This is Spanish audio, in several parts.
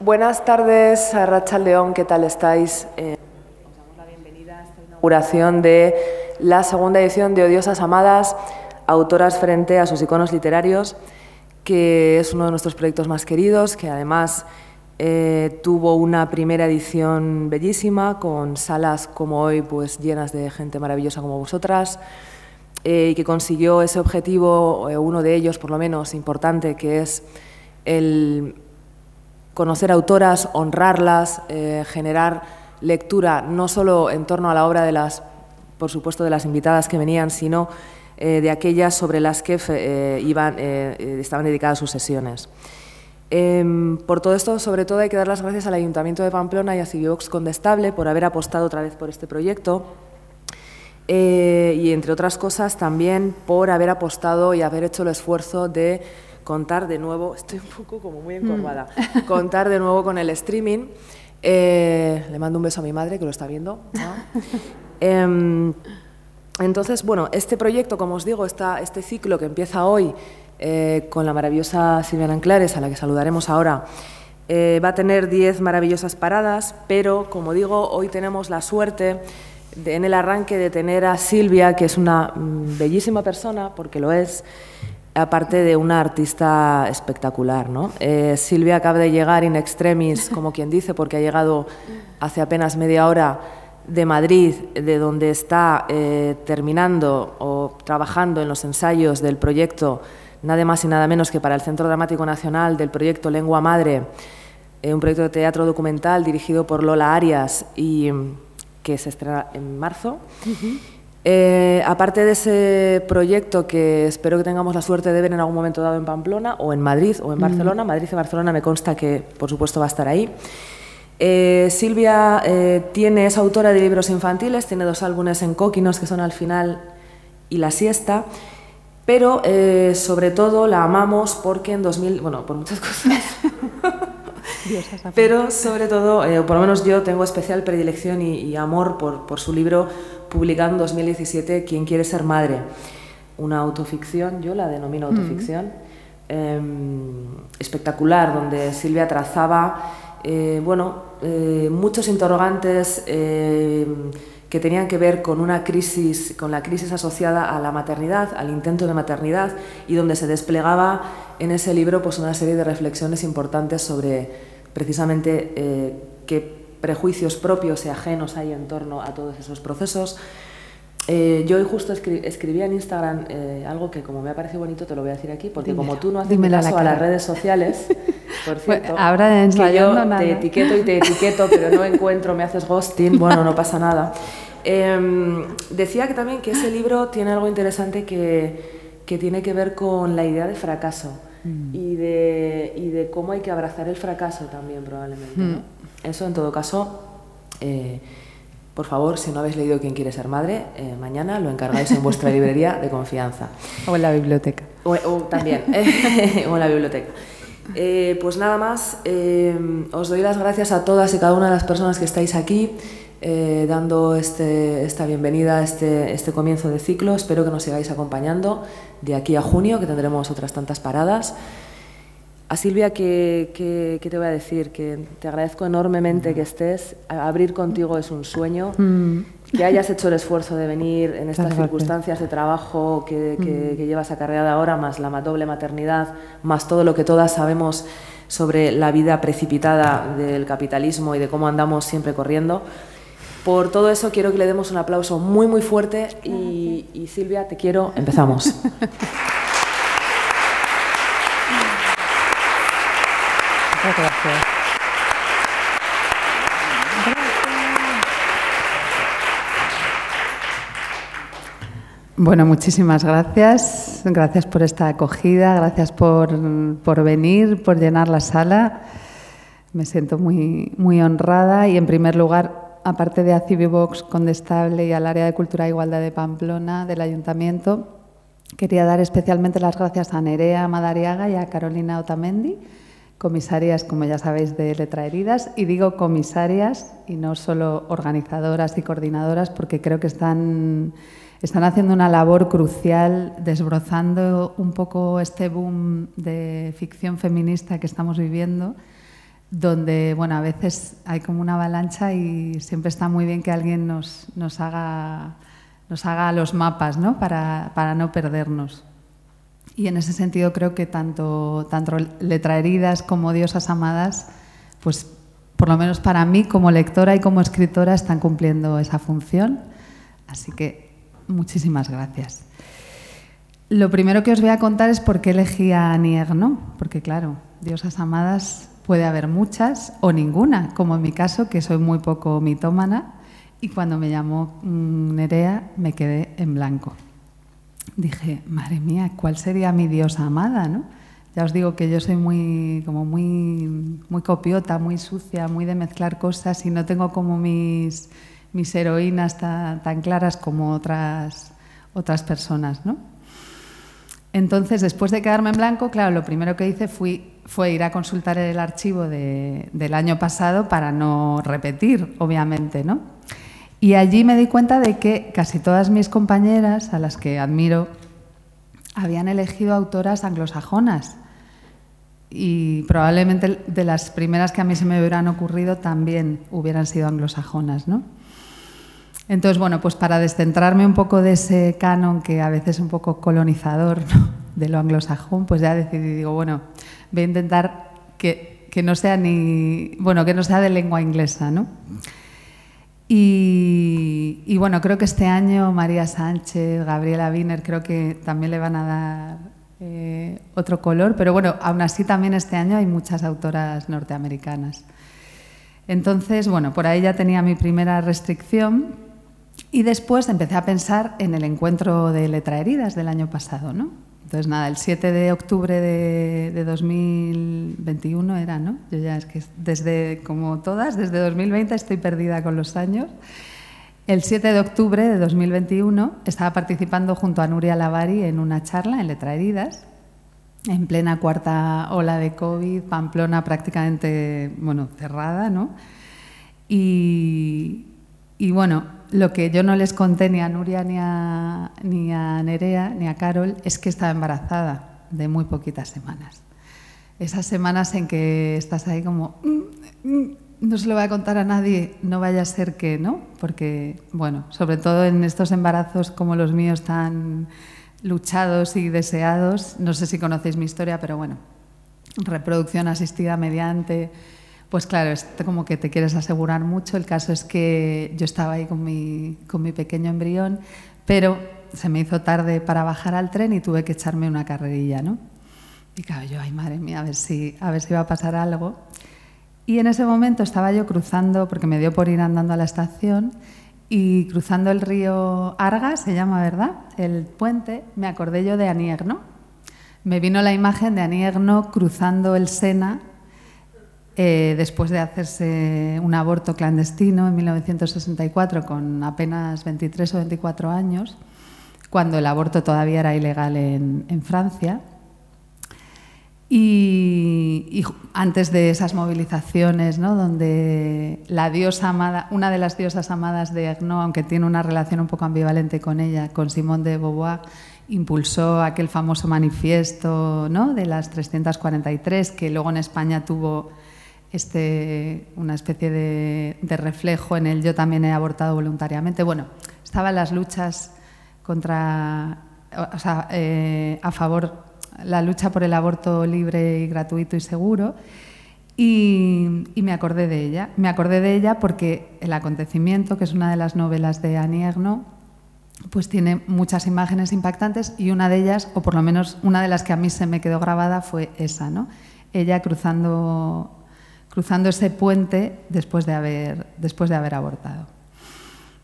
Buenas tardes, Arratsaldeon, ¿qué tal estáis? Os damos la bienvenida a esta inauguración de la segunda edición de Odiosas Amadas, autoras frente a sus iconos literarios, que es uno de nuestros proyectos más queridos, que además tuvo una primera edición bellísima, con salas como hoy pues llenas de gente maravillosa como vosotras, y que consiguió ese objetivo, uno de ellos por lo menos importante, que es el conocer autoras, honrarlas, generar lectura no solo en torno a la obra de las, por supuesto, de las invitadas que venían, sino de aquellas sobre las que estaban dedicadas sus sesiones. Por todo esto, sobre todo, hay que dar las gracias al Ayuntamiento de Pamplona y a Cibivox Condestable por haber apostado otra vez por este proyecto y, entre otras cosas, también por haber apostado y haber hecho el esfuerzo de contar de nuevo, estoy un poco como muy encorvada, contar de nuevo con el streaming. Le mando un beso a mi madre, que lo está viendo, ¿no? Entonces, bueno, este proyecto, como os digo, este ciclo que empieza hoy con la maravillosa Silvia Anclares, a la que saludaremos ahora, va a tener 10 maravillosas paradas, pero, como digo, hoy tenemos la suerte en el arranque de tener a Silvia, que es una bellísima persona, porque lo es, aparte de una artista espectacular, ¿no? Silvia acaba de llegar in extremis, como quien dice, porque ha llegado hace apenas media hora de Madrid, de donde está terminando o trabajando en los ensayos del proyecto, nada más y nada menos que para el Centro Dramático Nacional, del proyecto Lengua Madre, un proyecto de teatro documental dirigido por Lola Arias y que se estrena en marzo. Aparte de ese proyecto, que espero que tengamos la suerte de ver en algún momento dado en Pamplona, o en Madrid, o en Barcelona, Madrid y Barcelona me consta que, por supuesto, va a estar ahí. Silvia es autora de libros infantiles, tiene 2 álbumes en Coquinos, que son Al final y La siesta, pero sobre todo la amamos porque en 2000, bueno, por muchas cosas, pero sobre todo, por lo menos yo tengo especial predilección y amor por su libro publicado en 2017, ¿Quién quiere ser madre? Una autoficción, yo la denomino autoficción, espectacular, donde Silvia trazaba muchos interrogantes que tenían que ver con una crisis, con la crisis asociada a la maternidad, al intento de maternidad, y donde se desplegaba en ese libro pues una serie de reflexiones importantes sobre precisamente qué prejuicios propios y ajenos hay en torno a todos esos procesos. Yo hoy justo escribía en Instagram algo que, como me ha parecido bonito, te lo voy a decir aquí, porque como tú no haces caso a las redes sociales, por cierto, ahora que yo te etiqueto y te etiqueto, pero no encuentro, me haces ghosting, bueno, no pasa nada. Decía que también que ese libro tiene algo interesante que tiene que ver con la idea de fracaso y de cómo hay que abrazar el fracaso también, probablemente, ¿no? Eso, en todo caso, por favor, si no habéis leído Quién quiere ser madre, mañana lo encargáis en vuestra librería de confianza. O en la biblioteca. O también, o en la biblioteca. Pues nada más, os doy las gracias a todas y cada una de las personas que estáis aquí, dando esta bienvenida a este comienzo de ciclo. Espero que nos sigáis acompañando de aquí a junio, que tendremos otras tantas paradas. A Silvia, ¿qué te voy a decir? Que te agradezco enormemente que estés. Abrir contigo es un sueño. Que hayas hecho el esfuerzo de venir en estas circunstancias de trabajo que llevas acarreada ahora, más la doble maternidad, más todo lo que todas sabemos sobre la vida precipitada del capitalismo y de cómo andamos siempre corriendo. Por todo eso quiero que le demos un aplauso muy, muy fuerte y Silvia, te quiero. Empezamos. Muchas gracias. Bueno, muchísimas gracias. Gracias por esta acogida, gracias por venir, por llenar la sala. Me siento muy, muy honrada y, en primer lugar, aparte de a Cibivox Condestable y al Área de Cultura e Igualdad de Pamplona, del Ayuntamiento, quería dar especialmente las gracias a Nerea Madariaga y a Carolina Otamendi, comisarias, como ya sabéis, de Letra Heridas, y digo comisarias y no solo organizadoras y coordinadoras, porque creo que están haciendo una labor crucial desbrozando un poco este boom de ficción feminista que estamos viviendo, donde, bueno, a veces hay como una avalancha y siempre está muy bien que alguien nos haga los mapas, ¿no? Para no perdernos. Y en ese sentido creo que tanto Letraheridas como Diosas Amadas, pues por lo menos para mí como lectora y como escritora están cumpliendo esa función. Así que muchísimas gracias. Lo primero que os voy a contar es por qué elegí a Annie Ernaux, porque claro, Diosas Amadas puede haber muchas o ninguna, como en mi caso, que soy muy poco mitómana, y cuando me llamó Nerea me quedé en blanco. Dije, madre mía, ¿cuál sería mi diosa amada, ¿no? Ya os digo que yo soy muy copiota, muy sucia, muy de mezclar cosas y no tengo como mis heroínas tan claras como otras personas, ¿no? Entonces, después de quedarme en blanco, claro, lo primero que hice fue ir a consultar el archivo del año pasado para no repetir, obviamente, ¿no? Y allí me di cuenta de que casi todas mis compañeras, a las que admiro, habían elegido autoras anglosajonas. Y probablemente de las primeras que a mí se me hubieran ocurrido también hubieran sido anglosajonas, ¿no? Entonces, bueno, pues para descentrarme un poco de ese canon que a veces es un poco colonizador, ¿no?, de lo anglosajón, pues ya decidí, digo, bueno, voy a intentar que no sea que no sea de lengua inglesa, ¿no? Y bueno, creo que este año María Sánchez, Gabriela Wiener, creo que también le van a dar otro color, pero bueno, aún así también este año hay muchas autoras norteamericanas. Entonces, bueno, por ahí ya tenía mi primera restricción y después empecé a pensar en el encuentro de Letraheridas del año pasado, ¿no? Entonces, nada, el 7 de octubre de 2021 era, ¿no? Yo ya es que desde 2020 estoy perdida con los años. El 7 de octubre de 2021 estaba participando junto a Nuria Lavari en una charla en Letraheridas, en plena cuarta ola de COVID, Pamplona prácticamente, bueno, cerrada, ¿no? Y bueno, lo que yo no les conté ni a Nuria, ni a Nerea, ni a Carol, es que estaba embarazada de muy poquitas semanas. Esas semanas en que estás ahí como, no se lo voy a contar a nadie, no vaya a ser que, ¿no? Porque, bueno, sobre todo en estos embarazos como los míos tan luchados y deseados, no sé si conocéis mi historia, pero bueno, reproducción asistida mediante, pues claro, es como que te quieres asegurar mucho. El caso es que yo estaba ahí con mi pequeño embrión, pero se me hizo tarde para bajar al tren y tuve que echarme una carrerilla, ¿no? Y claro, yo, ay, madre mía, a ver si va a pasar algo. Y en ese momento estaba yo cruzando, porque me dio por ir andando a la estación, y cruzando el río Arga, se llama, ¿verdad?, el puente, me acordé yo de Annie Ernaux. Me vino la imagen de Annie Ernaux cruzando el Sena después de hacerse un aborto clandestino en 1964 con apenas 23 o 24 años, cuando el aborto todavía era ilegal en Francia. Y antes de esas movilizaciones, ¿no?, donde la diosa amada, una de las diosas amadas de Ernaux, aunque tiene una relación un poco ambivalente con ella, con Simone de Beauvoir, impulsó aquel famoso manifiesto, ¿no?, de las 343, que luego en España tuvo una especie de reflejo en el yo también he abortado voluntariamente. Bueno, estaban las luchas a favor, la lucha por el aborto libre y gratuito y seguro, y me acordé de ella. Me acordé de ella porque El acontecimiento, que es una de las novelas de Annie Ernaux, pues tiene muchas imágenes impactantes, y una de ellas, o por lo menos una de las que a mí se me quedó grabada, fue esa, ¿no? Ella cruzando ese puente después de haber abortado.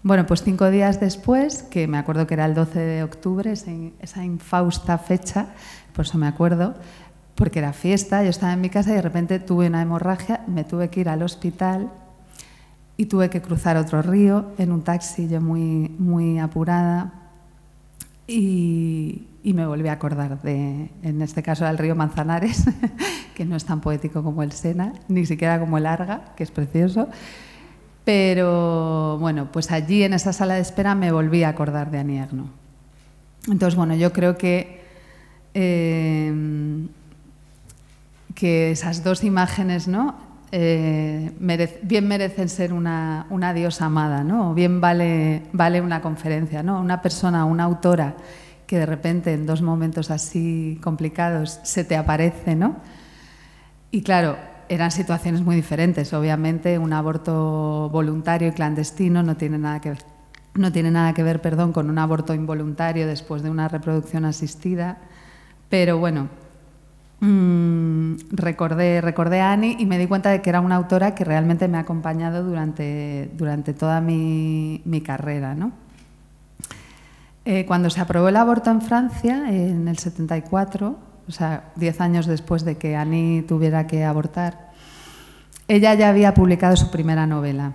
Bueno, pues 5 días después, que me acuerdo que era el 12 de octubre, esa infausta fecha, por eso me acuerdo, porque era fiesta, yo estaba en mi casa y de repente tuve una hemorragia, me tuve que ir al hospital y tuve que cruzar otro río en un taxi, yo muy, muy apurada, y me volví a acordar en este caso, del río Manzanares, que no es tan poético como el Sena, ni siquiera como el Arga, que es precioso. Pero bueno, pues allí en esa sala de espera me volví a acordar de Annie Ernaux. Entonces, bueno, yo creo que esas dos imágenes, ¿no?, Bien merecen ser una diosa amada, ¿no? O bien vale una conferencia, ¿no? Una persona, una autora que de repente en 2 momentos así complicados se te aparece, ¿no? Y claro, eran situaciones muy diferentes. Obviamente, un aborto voluntario y clandestino no tiene nada que ver, con un aborto involuntario después de una reproducción asistida. Pero bueno, recordé a Annie y me di cuenta de que era una autora que realmente me ha acompañado durante toda mi carrera, ¿no? Cuando se aprobó el aborto en Francia, en el 74, o sea, 10 años después de que Annie tuviera que abortar, ella ya había publicado su primera novela,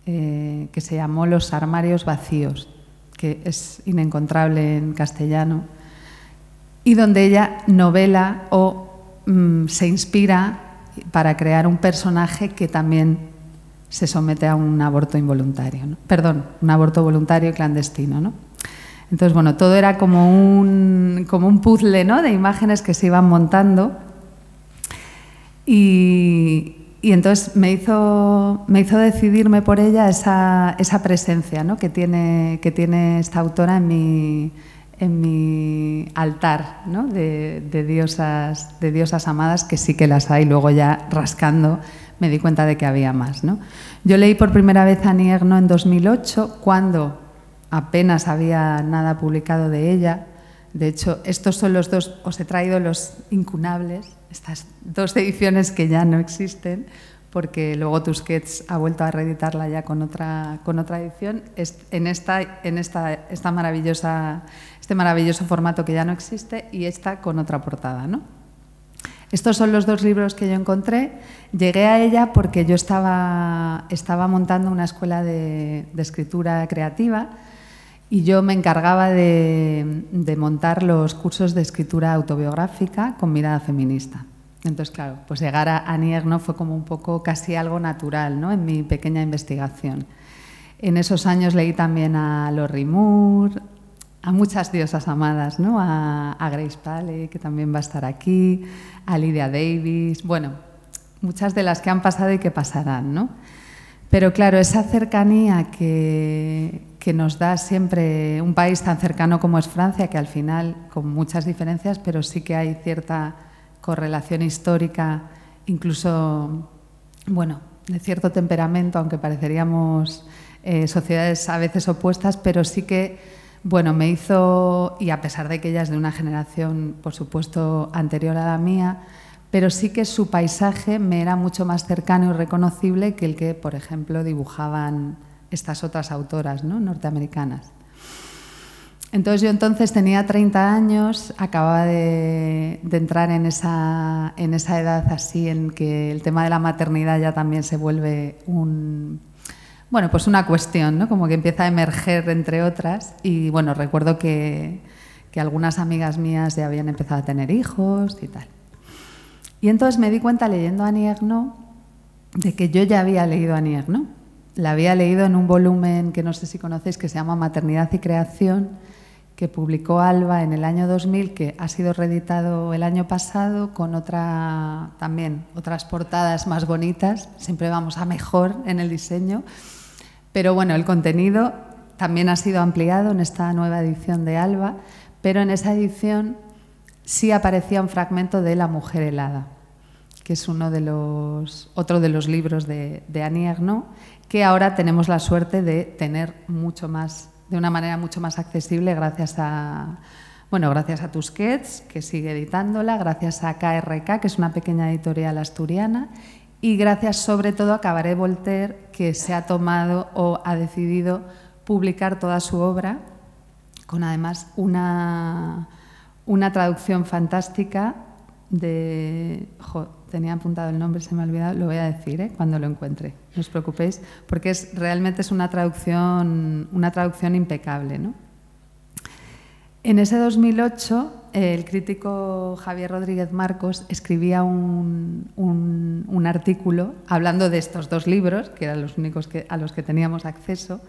que se llamó Los armarios vacíos, que es inencontrable en castellano, y donde ella novela o se inspira para crear un personaje que también se somete a un aborto involuntario, ¿no? Perdón, un aborto voluntario y clandestino, ¿no? Entonces, bueno, todo era como un puzzle, ¿no?, de imágenes que se iban montando y entonces me hizo decidirme por ella esa presencia, ¿no?, que tiene esta autora en mi altar, ¿no?, de diosas amadas, que sí que las hay. Luego ya rascando me di cuenta de que había más, ¿no? Yo leí por primera vez a Annie Ernaux en 2008, cuando apenas había nada publicado de ella. De hecho, estos son los 2, os he traído los incunables, estas 2 ediciones que ya no existen, porque luego Tusquets ha vuelto a reeditarla ya con otra edición, en este maravilloso formato que ya no existe, y esta con otra portada, ¿no? Estos son los 2 libros que yo encontré. Llegué a ella porque yo estaba montando una escuela de escritura creativa y yo me encargaba de montar los cursos de escritura autobiográfica con mirada feminista. Entonces, claro, pues llegar a Annie Ernaux fue como un poco casi algo natural, ¿no?, en mi pequeña investigación. En esos años leí también a Lori Moore, a muchas diosas amadas, ¿no?, a Grace Paley, que también va a estar aquí, a Lydia Davis, bueno, muchas de las que han pasado y que pasarán, ¿no? Pero claro, esa cercanía que nos da siempre un país tan cercano como es Francia, que al final, con muchas diferencias, pero sí que hay cierta correlación histórica, incluso, bueno, de cierto temperamento, aunque pareceríamos sociedades a veces opuestas, pero sí que, bueno, me hizo, y a pesar de que ella es de una generación, por supuesto, anterior a la mía, pero sí que su paisaje me era mucho más cercano y reconocible que el que, por ejemplo, dibujaban estas otras autoras, ¿no?, norteamericanas. Entonces yo entonces tenía 30 años, acababa de entrar en esa edad así en que el tema de la maternidad ya también se vuelve pues una cuestión, ¿no?, como que empieza a emerger entre otras. Y bueno, recuerdo que algunas amigas mías ya habían empezado a tener hijos y tal. Y entonces me di cuenta, leyendo a Annie Ernaux, de que yo ya había leído a Annie Ernaux. La había leído en un volumen que no sé si conocéis, que se llama Maternidad y Creación, que publicó Alba en el año 2000, que ha sido reeditado el año pasado con también otras portadas más bonitas. Siempre vamos a mejor en el diseño. Pero bueno, el contenido también ha sido ampliado en esta nueva edición de Alba, pero en esa edición sí aparecía un fragmento de La mujer helada, que es otro de los libros de Annie Ernaux, que ahora tenemos la suerte de tener mucho más, de una manera mucho más accesible, gracias a Tusquets, que sigue editándola, gracias a KRK, que es una pequeña editorial asturiana, y gracias sobre todo a Cabaret Voltaire, que se ha tomado o ha decidido publicar toda su obra, con además una traducción fantástica de... tenía apuntado el nombre, se me ha olvidado, lo voy a decir cuando lo encuentre, no os preocupéis, porque realmente es una traducción impecable, ¿no? En ese 2008, el crítico Javier Rodríguez Marcos escribía un artículo hablando de estos 2 libros, que eran los únicos a los que teníamos acceso,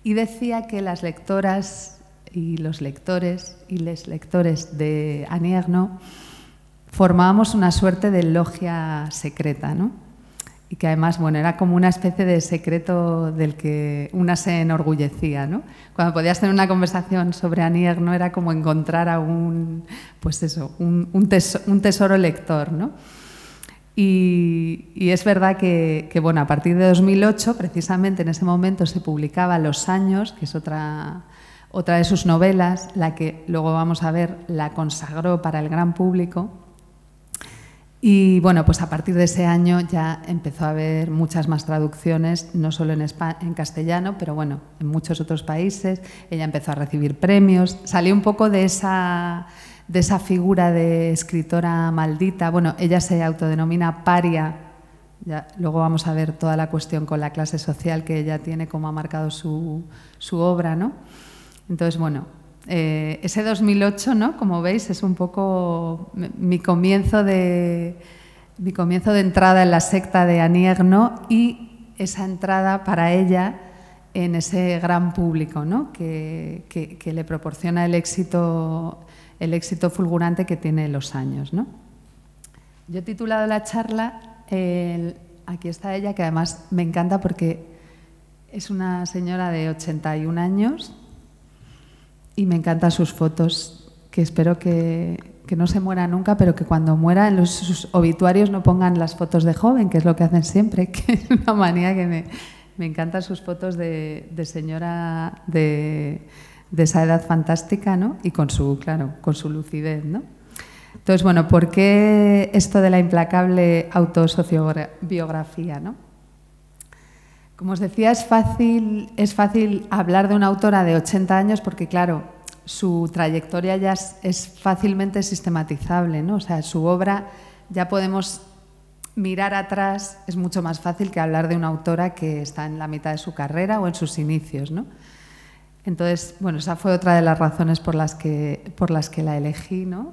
y decía que las lectoras y los lectores y les lectores de Annie Ernaux formábamos una suerte de logia secreta, ¿no? y que además, bueno, era como una especie de secreto del que una se enorgullecía, ¿no? Cuando podías tener una conversación sobre Annie Ernaux era como encontrar a un tesoro lector, ¿no? Y es verdad que, bueno, a partir de 2008, precisamente en ese momento se publicaba Los años, que es otra de sus novelas, la que luego vamos a ver la consagró para el gran público. Y bueno, pues a partir de ese año ya empezó a haber muchas más traducciones, no solo en castellano, pero bueno, en muchos otros países. Ella empezó a recibir premios, salió un poco de esa figura de escritora maldita. Bueno, ella se autodenomina paria. Ya, luego vamos a ver toda la cuestión con la clase social que ella tiene, cómo ha marcado su obra, ¿no? Entonces, bueno, ese 2008, ¿no? Como veis, es un poco mi comienzo de entrada en la secta de Annie Ernaux y esa entrada para ella en ese gran público, ¿no? que le proporciona el éxito fulgurante que tiene Los años, ¿no? Yo he titulado la charla, aquí está ella, que además me encanta porque es una señora de 81 años y me encantan sus fotos, que espero que no se muera nunca, pero que cuando muera en sus obituarios no pongan las fotos de joven, que es lo que hacen siempre, que es una manía que me encantan sus fotos de señora de esa edad fantástica, ¿no? Y con su lucidez, ¿no? Entonces, bueno, ¿por qué esto de la implacable autosociobiografía, ¿no? Como os decía, es fácil hablar de una autora de 80 años porque, claro, su trayectoria ya es fácilmente sistematizable, ¿no? O sea, su obra ya podemos mirar atrás, es mucho más fácil que hablar de una autora que está en la mitad de su carrera o en sus inicios, ¿no? Entonces, bueno, esa fue otra de las razones por las que la elegí, ¿no?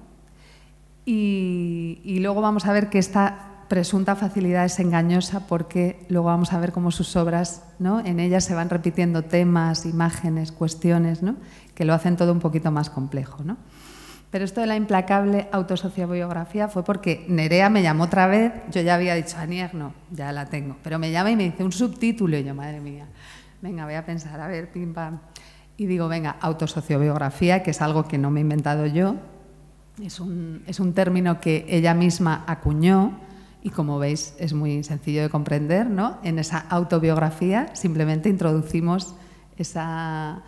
Y luego vamos a ver que esta presunta facilidad es engañosa porque luego vamos a ver cómo sus obras, ¿no? En ellas se van repitiendo temas, imágenes, cuestiones, ¿no? Que lo hacen todo un poquito más complejo, ¿no? Pero esto de la implacable autosociobiografía fue porque Nerea me llamó otra vez, yo ya había dicho Annie Ernaux, ya la tengo, pero me llama y me dice un subtítulo y yo, madre mía, venga, voy a pensar, a ver, pim, pam. Y digo, venga, autosociobiografía, que es algo que no me he inventado yo, es un término que ella misma acuñó y, como veis, es muy sencillo de comprender, ¿no? En esa autobiografía simplemente introducimos esa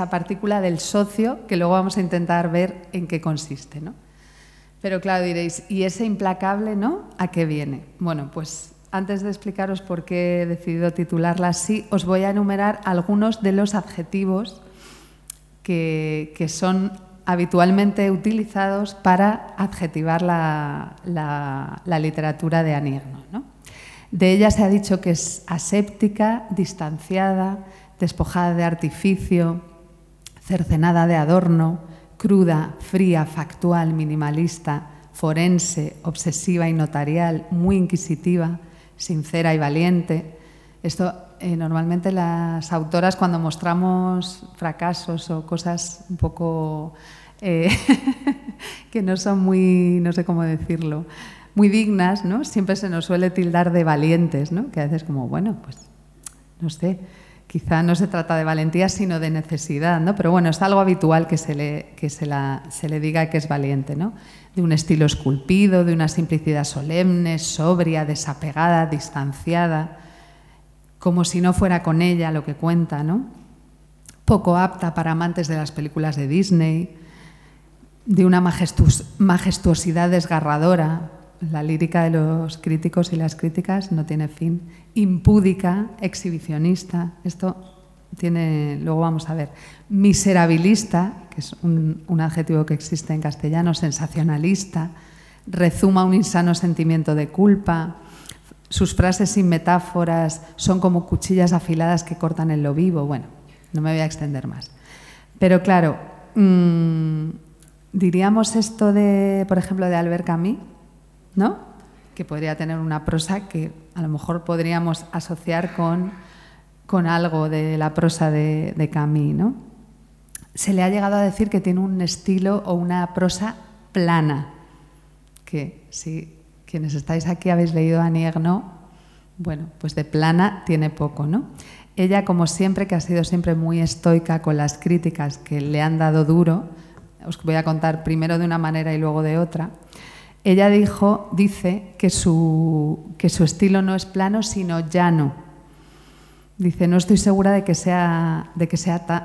partícula del socio que luego vamos a intentar ver en qué consiste, ¿no? Pero claro, diréis, ¿y ese implacable, ¿no? ¿A qué viene? Bueno, pues antes de explicaros por qué he decidido titularla así, os voy a enumerar algunos de los adjetivos que son habitualmente utilizados para adjetivar la literatura de Annie Ernaux, ¿no? De ella se ha dicho que es aséptica, distanciada, despojada de artificio, cercenada de adorno, cruda, fría, factual, minimalista, forense, obsesiva y notarial, muy inquisitiva, sincera y valiente. Esto normalmente las autoras, cuando mostramos fracasos o cosas un poco que no son muy, no sé cómo decirlo, muy dignas, ¿no? Siempre se nos suele tildar de valientes, ¿no? Que a veces como, bueno, pues no sé, quizá no se trata de valentía sino de necesidad, ¿no? Pero bueno, es algo habitual que se le diga que es valiente, ¿no? De un estilo esculpido, de una simplicidad solemne, sobria, desapegada, distanciada, como si no fuera con ella lo que cuenta, ¿no? Poco apta para amantes de las películas de Disney, de una majestuosidad desgarradora. La lírica de los críticos y las críticas no tiene fin. Impúdica, exhibicionista, esto tiene, luego vamos a ver. Miserabilista, que es un adjetivo que existe en castellano, sensacionalista, rezuma un insano sentimiento de culpa. Sus frases sin metáforas son como cuchillas afiladas que cortan en lo vivo. Bueno, no me voy a extender más. Pero claro, diríamos esto de, por ejemplo, de Albert Camus, ¿no? Que podría tener una prosa que a lo mejor podríamos asociar con algo de la prosa de Camus, ¿no? Se le ha llegado a decir que tiene un estilo o una prosa plana, que si quienes estáis aquí habéis leído a Annie Ernaux, bueno, pues de plana tiene poco, ¿no? Ella, como siempre, que ha sido siempre muy estoica con las críticas que le han dado duro, os voy a contar primero de una manera y luego de otra. Ella dice que su estilo no es plano, sino llano. Dice, no estoy segura de que sea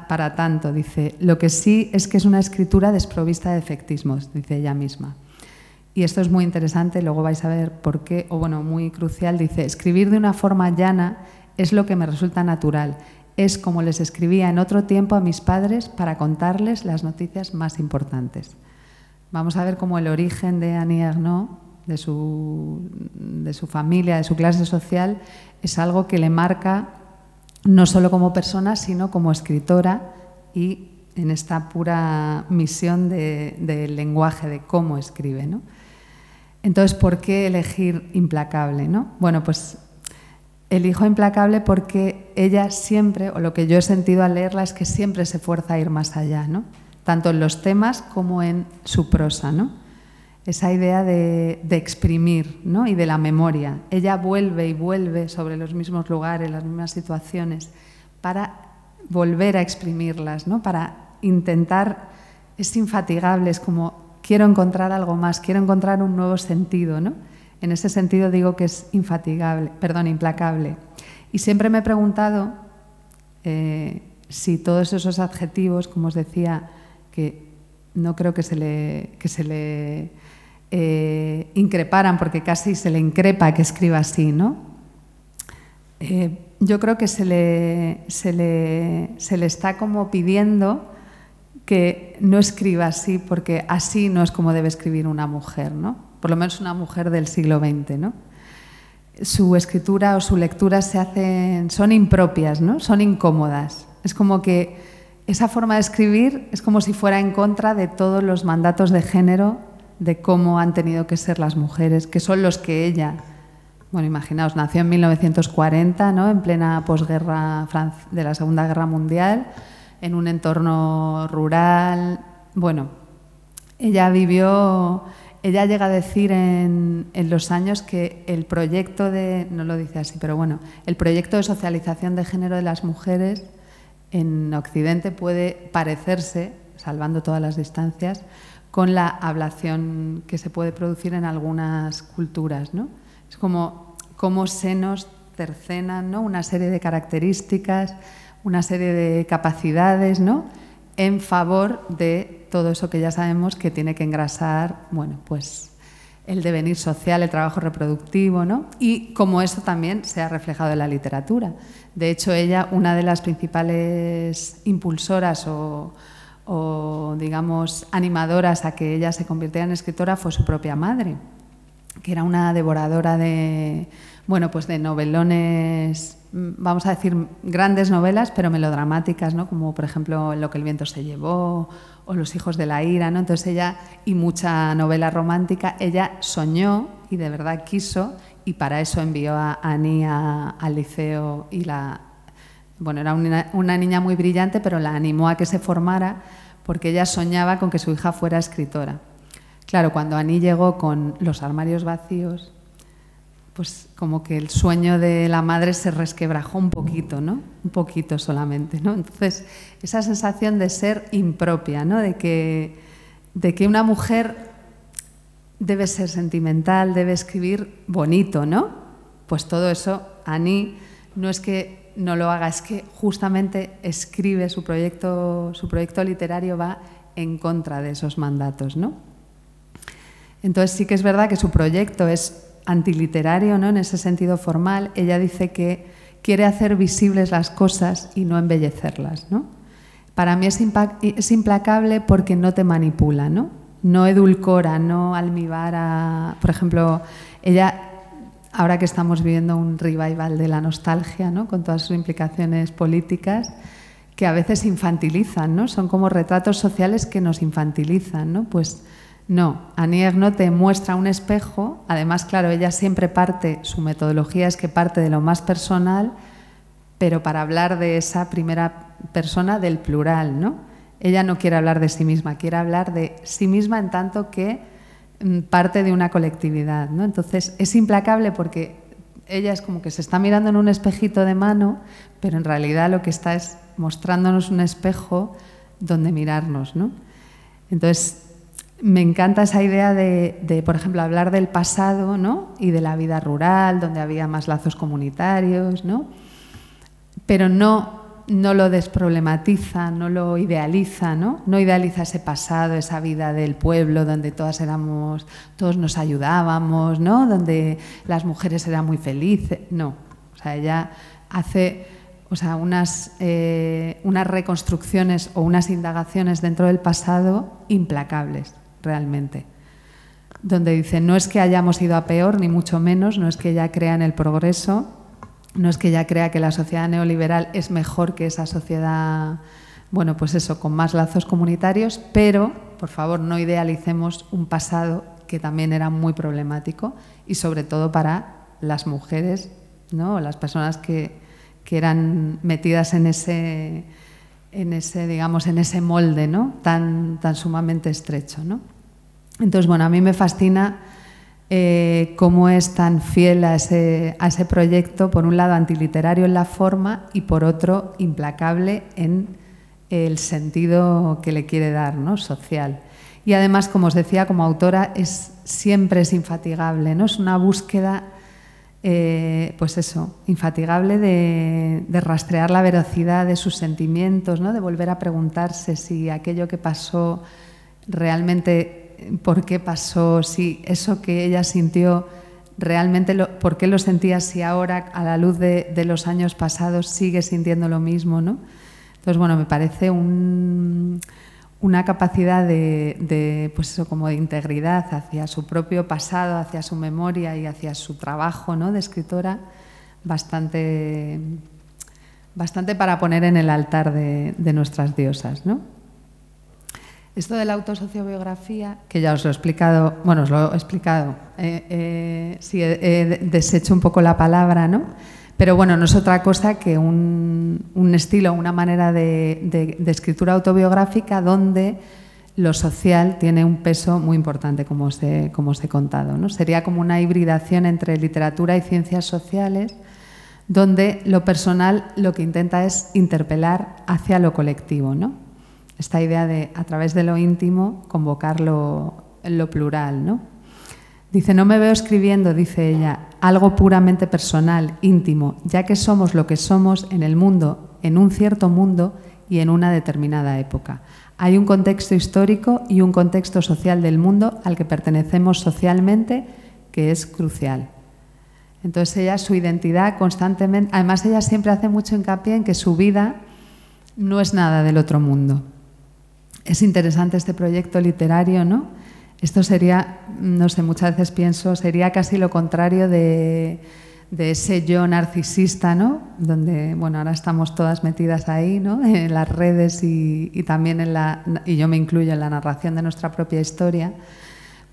para tanto. Dice, lo que sí es que es una escritura desprovista de efectismos, dice ella misma. Y esto es muy interesante, luego vais a ver por qué, o bueno, muy crucial. Dice, escribir de una forma llana es lo que me resulta natural. Es como les escribía en otro tiempo a mis padres para contarles las noticias más importantes. Vamos a ver cómo el origen de Annie Ernaux, de su familia, de su clase social, es algo que le marca no solo como persona, sino como escritora y en esta pura misión del lenguaje, de cómo escribe, ¿no? Entonces, ¿por qué elegir Implacable, ¿no? Bueno, pues elijo Implacable porque ella siempre, o lo que yo he sentido al leerla, es que siempre se fuerza a ir más allá, ¿no? Tanto en los temas como en su prosa, ¿no? Esa idea de exprimir, ¿no? Y de la memoria. Ella vuelve y vuelve sobre los mismos lugares, las mismas situaciones, para volver a exprimirlas, ¿no? Para intentar, es infatigable, es como quiero encontrar algo más, quiero encontrar un nuevo sentido, ¿no? En ese sentido digo que es implacable. Y siempre me he preguntado si todos esos adjetivos, como os decía, que no creo que se le increparan, porque casi se le increpa que escriba así, ¿no? Yo creo que se le está como pidiendo que no escriba así, porque así no es como debe escribir una mujer, ¿no? Por lo menos una mujer del siglo XX, ¿no? Su escritura o su lectura son impropias, ¿no? Son incómodas. Es como que esa forma de escribir es como si fuera en contra de todos los mandatos de género, de cómo han tenido que ser las mujeres, que son los que ella, bueno, imaginaos, nació en 1940, ¿no? En plena posguerra de la Segunda Guerra Mundial, en un entorno rural. Bueno, ella llega a decir en los años que el proyecto no lo dice así, pero bueno, el proyecto de socialización de género de las mujeres en Occidente puede parecerse, salvando todas las distancias, con la ablación que se puede producir en algunas culturas, ¿no? Es como cómo se nos cercenan, ¿no? Una serie de características, una serie de capacidades, ¿no? En favor de todo eso que ya sabemos que tiene que engrasar, bueno, pues el devenir social, el trabajo reproductivo, ¿no? Y como eso también se ha reflejado en la literatura. De hecho, ella, una de las principales impulsoras o digamos, animadoras a que ella se convirtiera en escritora fue su propia madre, que era una devoradora de, bueno, pues de novelones, vamos a decir grandes novelas, pero melodramáticas, ¿no? Como por ejemplo Lo que el viento se llevó o Los hijos de la ira, ¿no? Entonces ella, y mucha novela romántica, ella soñó y de verdad quiso, y para eso envió a Annie al liceo y bueno, era una niña muy brillante, pero la animó a que se formara porque ella soñaba con que su hija fuera escritora. Claro, cuando Annie llegó con Los armarios vacíos, pues como que el sueño de la madre se resquebrajó un poquito, ¿no? Un poquito solamente, ¿no? Entonces, esa sensación de ser impropia, ¿no? De que una mujer debe ser sentimental, debe escribir bonito, ¿no? Pues todo eso, Annie, no es que no lo haga, es que justamente escribe su proyecto literario va en contra de esos mandatos, ¿no? Entonces sí que es verdad que su proyecto es antiliterario, ¿no? En ese sentido formal. Ella dice que quiere hacer visibles las cosas y no embellecerlas, ¿no? Para mí es implacable porque no te manipula, ¿no? No edulcora, no almibara. Por ejemplo, ella, ahora que estamos viviendo un revival de la nostalgia, ¿no? Con todas sus implicaciones políticas, que a veces infantilizan, ¿no? Son como retratos sociales que nos infantilizan, ¿no? Pues no, Annie Ernaux te muestra un espejo. Además, claro, ella siempre su metodología es que parte de lo más personal, pero para hablar de esa primera persona del plural, ¿no? Ella no quiere hablar de sí misma, quiere hablar de sí misma en tanto que parte de una colectividad, ¿no? Entonces, es implacable porque ella es como que se está mirando en un espejito de mano, pero en realidad lo que está es mostrándonos un espejo donde mirarnos, ¿no? Entonces, me encanta esa idea de, por ejemplo, hablar del pasado, ¿no? Y de la vida rural, donde había más lazos comunitarios, ¿no? Pero no lo desproblematiza, no lo idealiza, ¿no? No idealiza ese pasado, esa vida del pueblo donde todos nos ayudábamos, ¿no? Donde las mujeres eran muy felices. No, o sea, ella hace unas reconstrucciones o unas indagaciones dentro del pasado implacables, realmente. Donde dice, no es que hayamos ido a peor, ni mucho menos, no es que ella crea en el progreso, no es que ella crea que la sociedad neoliberal es mejor que esa sociedad, bueno, pues eso, con más lazos comunitarios, pero, por favor, no idealicemos un pasado que también era muy problemático y sobre todo para las mujeres, ¿no? Las personas que eran metidas en ese digamos, en ese molde, ¿no? tan sumamente estrecho, ¿no? Entonces, bueno, a mí me fascina cómo es tan fiel a ese proyecto, por un lado antiliterario en la forma y por otro implacable en el sentido que le quiere dar, ¿no? Social. Y además, como os decía, como autora siempre es infatigable, ¿no? Es una búsqueda, pues eso, infatigable de rastrear la veracidad de sus sentimientos, ¿no? De volver a preguntarse si aquello que pasó realmente, por qué pasó, si eso que ella sintió realmente, por qué lo sentía, si ahora a la luz de los años pasados sigue sintiendo lo mismo, ¿no? Entonces, bueno, me parece una capacidad pues eso, como de integridad hacia su propio pasado, hacia su memoria y hacia su trabajo, ¿no? De escritora, bastante para poner en el altar de nuestras diosas, ¿no? Esto de la autosociobiografía, que ya os lo he explicado, sí, he deshecho un poco la palabra, ¿no? Pero bueno, no es otra cosa que un estilo, una manera de escritura autobiográfica donde lo social tiene un peso muy importante, como os he contado, ¿no? Sería como una hibridación entre literatura y ciencias sociales, donde lo personal lo que intenta es interpelar hacia lo colectivo, ¿no? Esta idea de, a través de lo íntimo, convocar lo plural, ¿no? Dice, no me veo escribiendo, dice ella, algo puramente personal, íntimo, ya que somos lo que somos en el mundo, en un cierto mundo y en una determinada época. Hay un contexto histórico y un contexto social del mundo al que pertenecemos socialmente, que es crucial. Entonces ella, su identidad constantemente, además ella siempre hace mucho hincapié en que su vida no es nada del otro mundo. Es interesante este proyecto literario, ¿no? Esto sería, no sé, muchas veces pienso, sería casi lo contrario de ese yo narcisista, ¿no? Donde, bueno, ahora estamos todas metidas ahí, ¿no? En las redes y también y yo me incluyo en la narración de nuestra propia historia.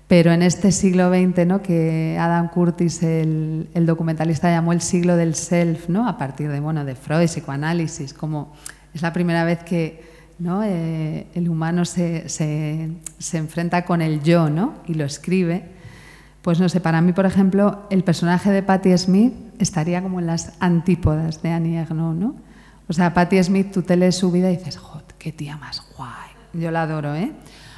Pero en este siglo XX, ¿no? Que Adam Curtis, el documentalista, llamó el siglo del self, ¿no? A partir de Freud, psicoanálisis, como es la primera vez que, ¿no? El humano se enfrenta con el yo, ¿no? Y lo escribe. Pues no sé, para mí, por ejemplo, el personaje de Patti Smith estaría como en las antípodas de Annie Ernaux, ¿no? O sea, Patti Smith, tú te lees su vida y dices, ¡joder, qué tía más guay! Yo la adoro, ¿eh?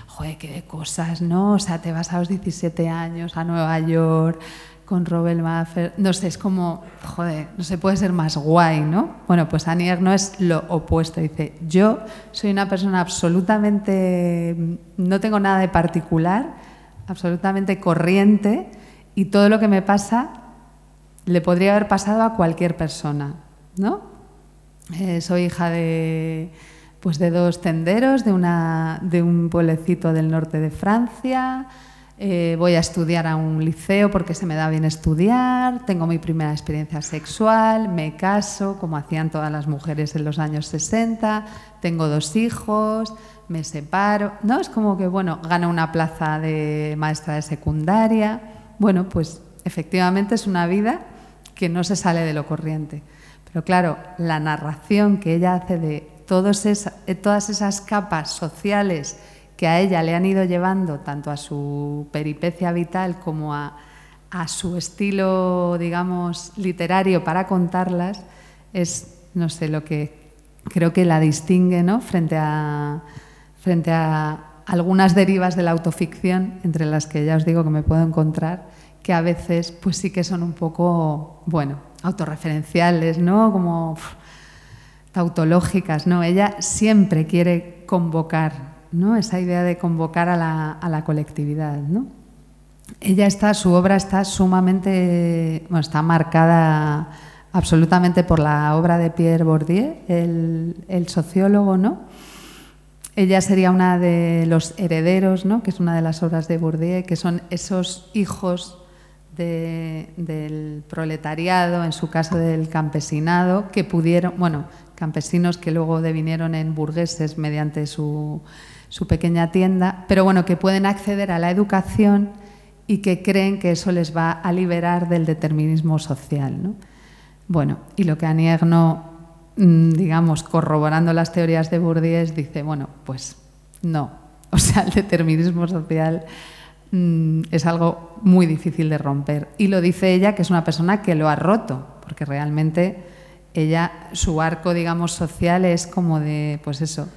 Joder, qué de cosas, ¿no? O sea, te vas a los 17 años a Nueva York con Robert Maffer, no sé, es como, joder, no se puede ser más guay, ¿no? Bueno, pues Annie Ernaux es lo opuesto, dice, yo soy una persona absolutamente, no tengo nada de particular, absolutamente corriente, y todo lo que me pasa le podría haber pasado a cualquier persona, ¿no? Soy hija de dos tenderos de un pueblecito del norte de Francia. Voy a estudiar a un liceo porque se me da bien estudiar, tengo mi primera experiencia sexual, me caso, como hacían todas las mujeres en los años 60, tengo 2 hijos, me separo, ¿no? Es como que, bueno, gano una plaza de maestra de secundaria. Bueno, pues efectivamente es una vida que no se sale de lo corriente. Pero claro, la narración que ella hace de todas esas capas sociales que a ella le han ido llevando tanto a su peripecia vital como a a su estilo, digamos, literario para contarlas, es, no sé, lo que creo que la distingue, ¿no?, frente a algunas derivas de la autoficción, entre las que ya os digo que me puedo encontrar, que a veces pues sí que son un poco, bueno, autorreferenciales, ¿no?, como tautológicas, ¿no? Ella siempre quiere convocar, ¿no?, esa idea de convocar a la colectividad, ¿no? Su obra está sumamente, bueno, está marcada absolutamente por la obra de Pierre Bourdieu, el sociólogo, ¿no? Ella sería una de los herederos, ¿no?, que es una de las obras de Bourdieu, que son esos hijos del proletariado, en su caso del campesinado, que pudieron, bueno, campesinos que luego devinieron en burgueses mediante su pequeña tienda, pero bueno, que pueden acceder a la educación y que creen que eso les va a liberar del determinismo social, ¿no? Bueno, y lo que Annie Ernaux, digamos, corroborando las teorías de Bourdieu, dice, bueno, pues no, o sea, el determinismo social es algo muy difícil de romper. Y lo dice ella, que es una persona que lo ha roto, porque realmente ella, su arco, digamos, social es como de, pues eso,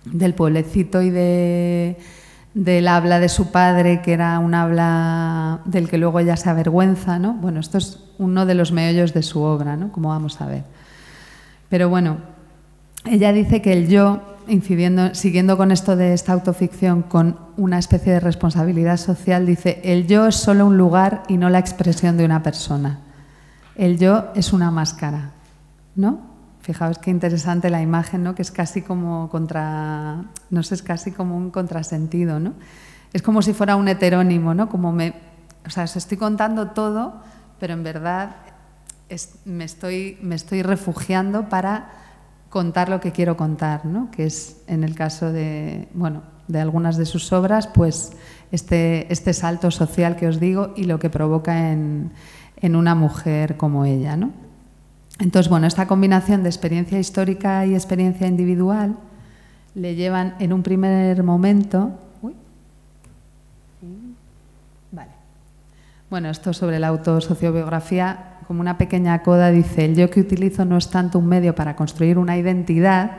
del pueblecito y del habla de su padre, que era un habla del que luego ella se avergüenza, ¿no? Bueno, esto es uno de los meollos de su obra, ¿no?, como vamos a ver. Pero bueno, ella dice que el yo, siguiendo con esto de esta autoficción, con una especie de responsabilidad social, dice, el yo es solo un lugar y no la expresión de una persona. El yo es una máscara, ¿no? Fijaos qué interesante la imagen, ¿no?, que es casi como es casi como un contrasentido, ¿no? Es como si fuera un heterónimo, ¿no? O sea, os estoy contando todo, pero en verdad me estoy refugiando para contar lo que quiero contar, ¿no?, que es, en el caso de, bueno, de algunas de sus obras, pues este salto social que os digo y lo que provoca en una mujer como ella, ¿no? Entonces, bueno, esta combinación de experiencia histórica y experiencia individual le llevan en un primer momento... Vale. Bueno, esto sobre la autosociobiografía, como una pequeña coda, dice, el yo que utilizo no es tanto un medio para construir una identidad,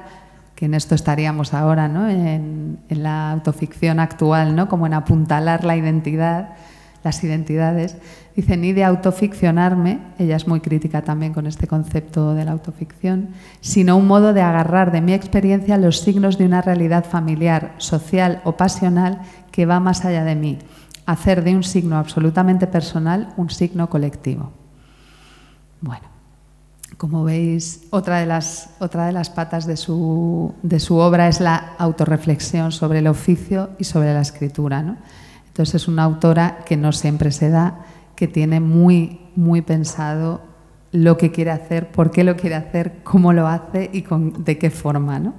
que en esto estaríamos ahora, ¿no?, en la autoficción actual, ¿no?, como en apuntalar la identidad, las identidades, dice, ni de autoficcionarme, ella es muy crítica también con este concepto de la autoficción, sino un modo de agarrar de mi experiencia los signos de una realidad familiar, social o pasional que va más allá de mí, hacer de un signo absolutamente personal un signo colectivo. Bueno, como veis, otra de las patas de su obra es la autorreflexión sobre el oficio y sobre la escritura, ¿no? Entonces es una autora que no siempre se da, que tiene muy, muy pensado lo que quiere hacer, por qué lo quiere hacer, cómo lo hace y de qué forma, ¿no?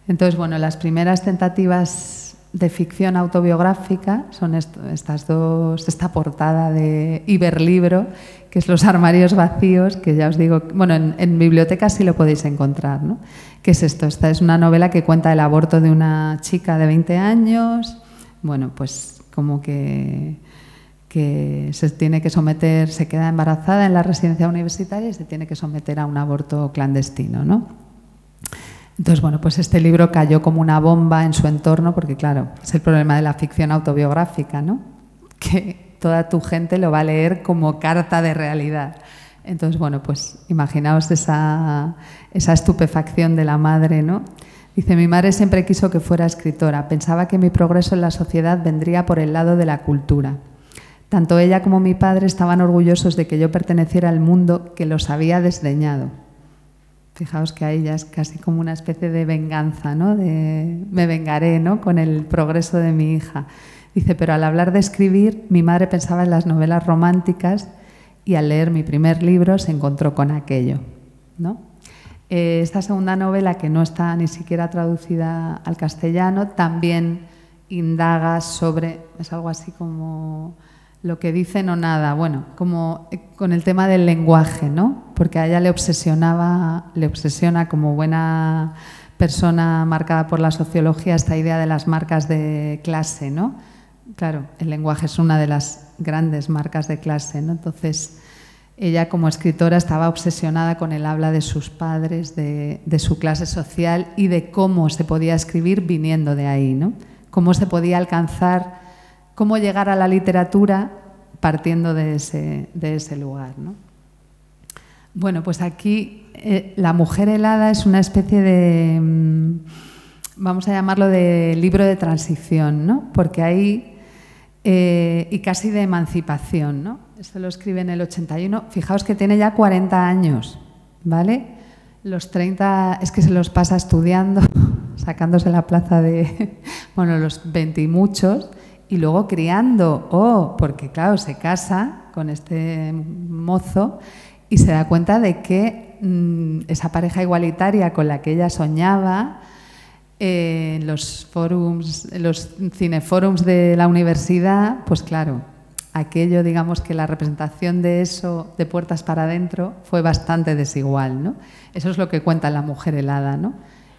Entonces, bueno, las primeras tentativas de ficción autobiográfica son esta portada de Iberlibro, que es Los armarios vacíos, que ya os digo, bueno, en bibliotecas sí lo podéis encontrar, ¿no? ¿Qué es esto? Esta es una novela que cuenta el aborto de una chica de 20 años, bueno, pues como que se tiene que someter, se queda embarazada en la residencia universitaria y se tiene que someter a un aborto clandestino, ¿no? Entonces, bueno, pues este libro cayó como una bomba en su entorno porque, claro, es el problema de la ficción autobiográfica, ¿no?, que toda tu gente lo va a leer como carta de realidad. Entonces, bueno, pues imaginaos esa estupefacción de la madre, ¿no? Dice, mi madre siempre quiso que fuera escritora. Pensaba que mi progreso en la sociedad vendría por el lado de la cultura. Tanto ella como mi padre estaban orgullosos de que yo perteneciera al mundo que los había desdeñado. Fijaos que a ella es casi como una especie de venganza, ¿no? De me vengaré, ¿no?, con el progreso de mi hija. Dice, pero al hablar de escribir, mi madre pensaba en las novelas románticas y al leer mi primer libro se encontró con aquello, ¿no? Esta segunda novela, que no está ni siquiera traducida al castellano, también indaga sobre, es algo así como lo que dicen o nada, bueno, como con el tema del lenguaje, ¿no? Porque a ella le obsesiona como buena persona marcada por la sociología esta idea de las marcas de clase, ¿no? Claro, el lenguaje es una de las grandes marcas de clase, ¿no? Entonces, ella como escritora estaba obsesionada con el habla de sus padres, de su clase social y de cómo se podía escribir viniendo de ahí, ¿no? Cómo se podía alcanzar, cómo llegar a la literatura partiendo de ese lugar, ¿no? Bueno, pues aquí La mujer helada es una especie de, vamos a llamarlo de libro de transición, ¿no? Porque ahí, y casi de emancipación, ¿no? Esto lo escribe en el 81. Fijaos que tiene ya 40 años, ¿vale? Los 30 es que se los pasa estudiando, sacándose la plaza de, bueno, los 20 y muchos, y luego criando, porque claro, se casa con este mozo y se da cuenta de que esa pareja igualitaria con la que ella soñaba en los forums, en los cineforums de la universidad, pues claro, aquello, digamos que la representación de eso, de puertas para adentro, fue bastante desigual, ¿no? Eso es lo que cuenta La mujer helada, ¿no?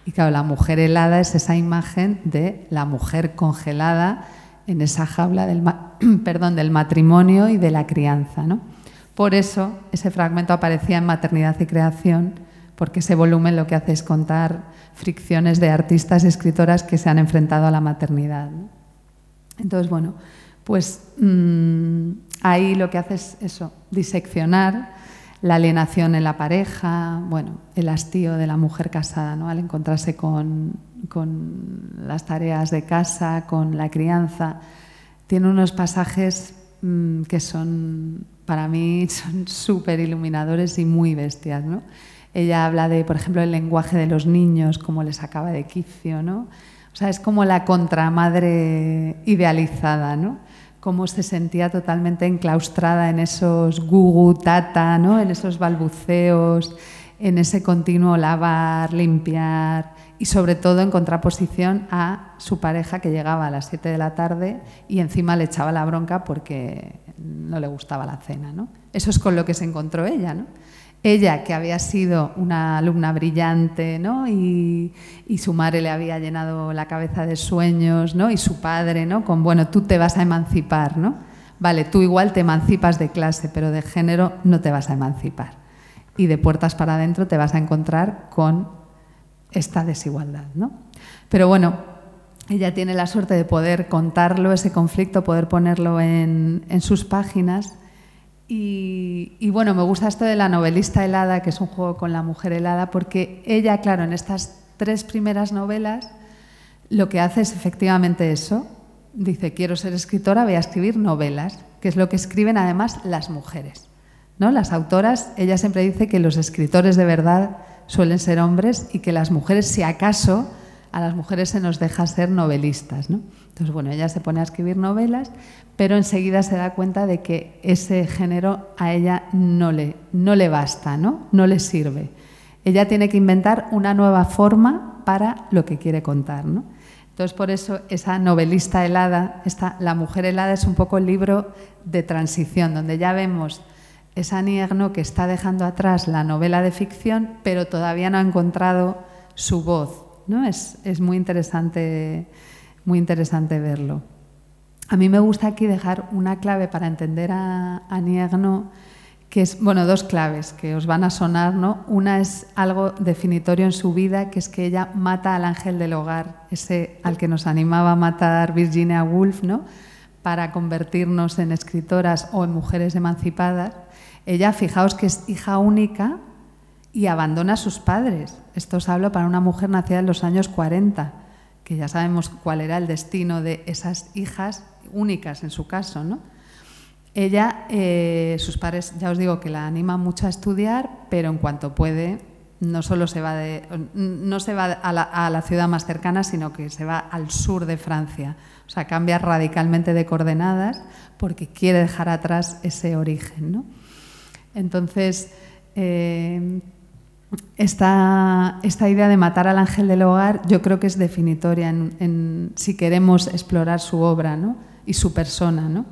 Y claro, la mujer helada es esa imagen de la mujer congelada en esa jaula del, del matrimonio y de la crianza, ¿no? Por eso ese fragmento aparecía en Maternidad y Creación, porque ese volumen lo que hace es contar fricciones de artistas y escritoras que se han enfrentado a la maternidad, ¿no? Entonces, bueno, pues ahí lo que hace es eso, diseccionar la alienación en la pareja, bueno, el hastío de la mujer casada, ¿no? Al encontrarse con las tareas de casa, con la crianza. Tiene unos pasajes que son, para mí, son súper iluminadores y muy bestias, ¿no? Ella habla de, por ejemplo, el lenguaje de los niños, cómo les acaba de quicio, ¿no? O sea, es como la contramadre idealizada, ¿no? Cómo se sentía totalmente enclaustrada en esos gugu tata, ¿no? En esos balbuceos, en ese continuo lavar, limpiar y sobre todo en contraposición a su pareja que llegaba a las 7 de la tarde y encima le echaba la bronca porque no le gustaba la cena, ¿no? Eso es con lo que se encontró ella, ¿no? Ella, que había sido una alumna brillante, ¿no? Y su madre le había llenado la cabeza de sueños, ¿no? Y su padre, ¿no? Con, bueno, tú te vas a emancipar, ¿no? Vale, tú igual te emancipas de clase, pero de género no te vas a emancipar. Y de puertas para adentro te vas a encontrar con esta desigualdad, ¿no? Pero bueno, ella tiene la suerte de poder contarlo, ese conflicto, poder ponerlo en sus páginas. Y bueno, me gusta esto de la novelista helada, que es un juego con la mujer helada, porque ella, claro, en estas 3 primeras novelas lo que hace es efectivamente eso. Dice, quiero ser escritora, voy a escribir novelas, que es lo que escriben además las mujeres, ¿no? Las autoras, ella siempre dice que los escritores de verdad suelen ser hombres y que las mujeres, si acaso, a las mujeres se nos deja ser novelistas, ¿no? Entonces, bueno, ella se pone a escribir novelas, pero enseguida se da cuenta de que ese género a ella no le basta, ¿no? No le sirve. Ella tiene que inventar una nueva forma para lo que quiere contar, ¿no? Entonces, por eso, esa novelista helada, La mujer helada, es un poco el libro de transición, donde ya vemos esa Annie Ernaux que está dejando atrás la novela de ficción, pero todavía no ha encontrado su voz, ¿no? Es muy interesante verlo. A mí me gusta aquí dejar una clave para entender a Annie Ernaux, que es, bueno, 2 claves que os van a sonar, ¿no? Una es algo definitorio en su vida, que es que ella mata al ángel del hogar, ese al que nos animaba a matar Virginia Woolf, ¿no? Para convertirnos en escritoras o en mujeres emancipadas. Ella, fijaos que es hija única y abandona a sus padres. Esto os hablo para una mujer nacida en los años 40, que ya sabemos cuál era el destino de esas hijas únicas en su caso, ¿no? Ella, sus padres, ya os digo que la animan mucho a estudiar, pero en cuanto puede, no solo se va a la ciudad más cercana, sino que se va al sur de Francia. O sea, cambia radicalmente de coordenadas porque quiere dejar atrás ese origen, ¿no? Entonces, esta idea de matar al ángel del hogar yo creo que es definitoria si queremos explorar su obra, ¿no? Y su persona, ¿no?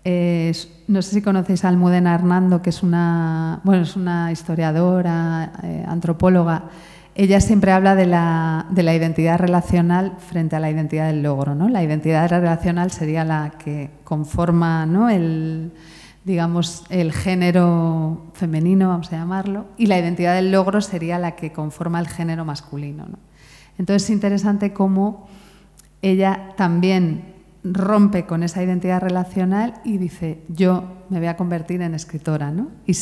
No sé si conocéis a Almudena Hernando, que es una historiadora, antropóloga. ella siempre habla de la identidad relacional frente a la identidad del logro, ¿no? La identidad relacional sería la que conforma, ¿no?, digamos, el género femenino, vamos a llamarlo, y la identidad del logro sería la que conforma el género masculino, ¿no? Entonces es interesante cómo ella también rompe con esa identidad relacional y dice, yo me voy a convertir en escritora, ¿no? Y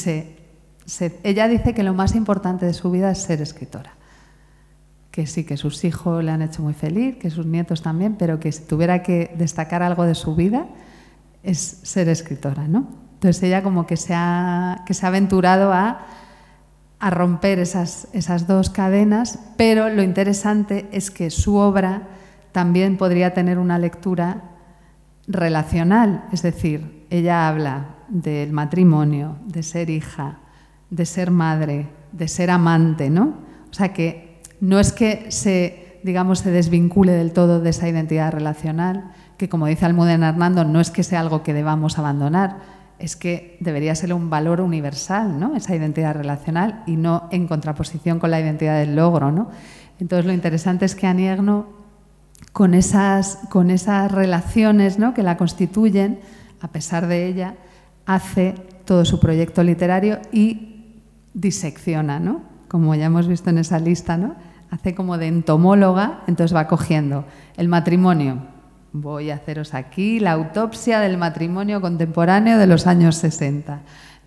ella dice que lo más importante de su vida es ser escritora. Que sí, que sus hijos le han hecho muy feliz, que sus nietos también, pero que si tuviera que destacar algo de su vida es ser escritora, ¿no? Entonces ella como que se ha aventurado a romper esas dos cadenas, pero lo interesante es que su obra también podría tener una lectura relacional, es decir, ella habla del matrimonio, de ser hija, de ser madre, de ser amante, ¿no? O sea que no es que se desvincule del todo de esa identidad relacional, que como dice Almudena Hernando, no es que sea algo que debamos abandonar, es que debería ser un valor universal, ¿no?, esa identidad relacional y no en contraposición con la identidad del logro, ¿no? Entonces lo interesante es que Annie Ernaux, con esas relaciones, ¿no?, que la constituyen, a pesar de ella, hace todo su proyecto literario y disecciona, ¿no?, como ya hemos visto en esa lista, ¿no?, hace como de entomóloga, entonces va cogiendo el matrimonio. Voy a haceros aquí la autopsia del matrimonio contemporáneo de los años 60.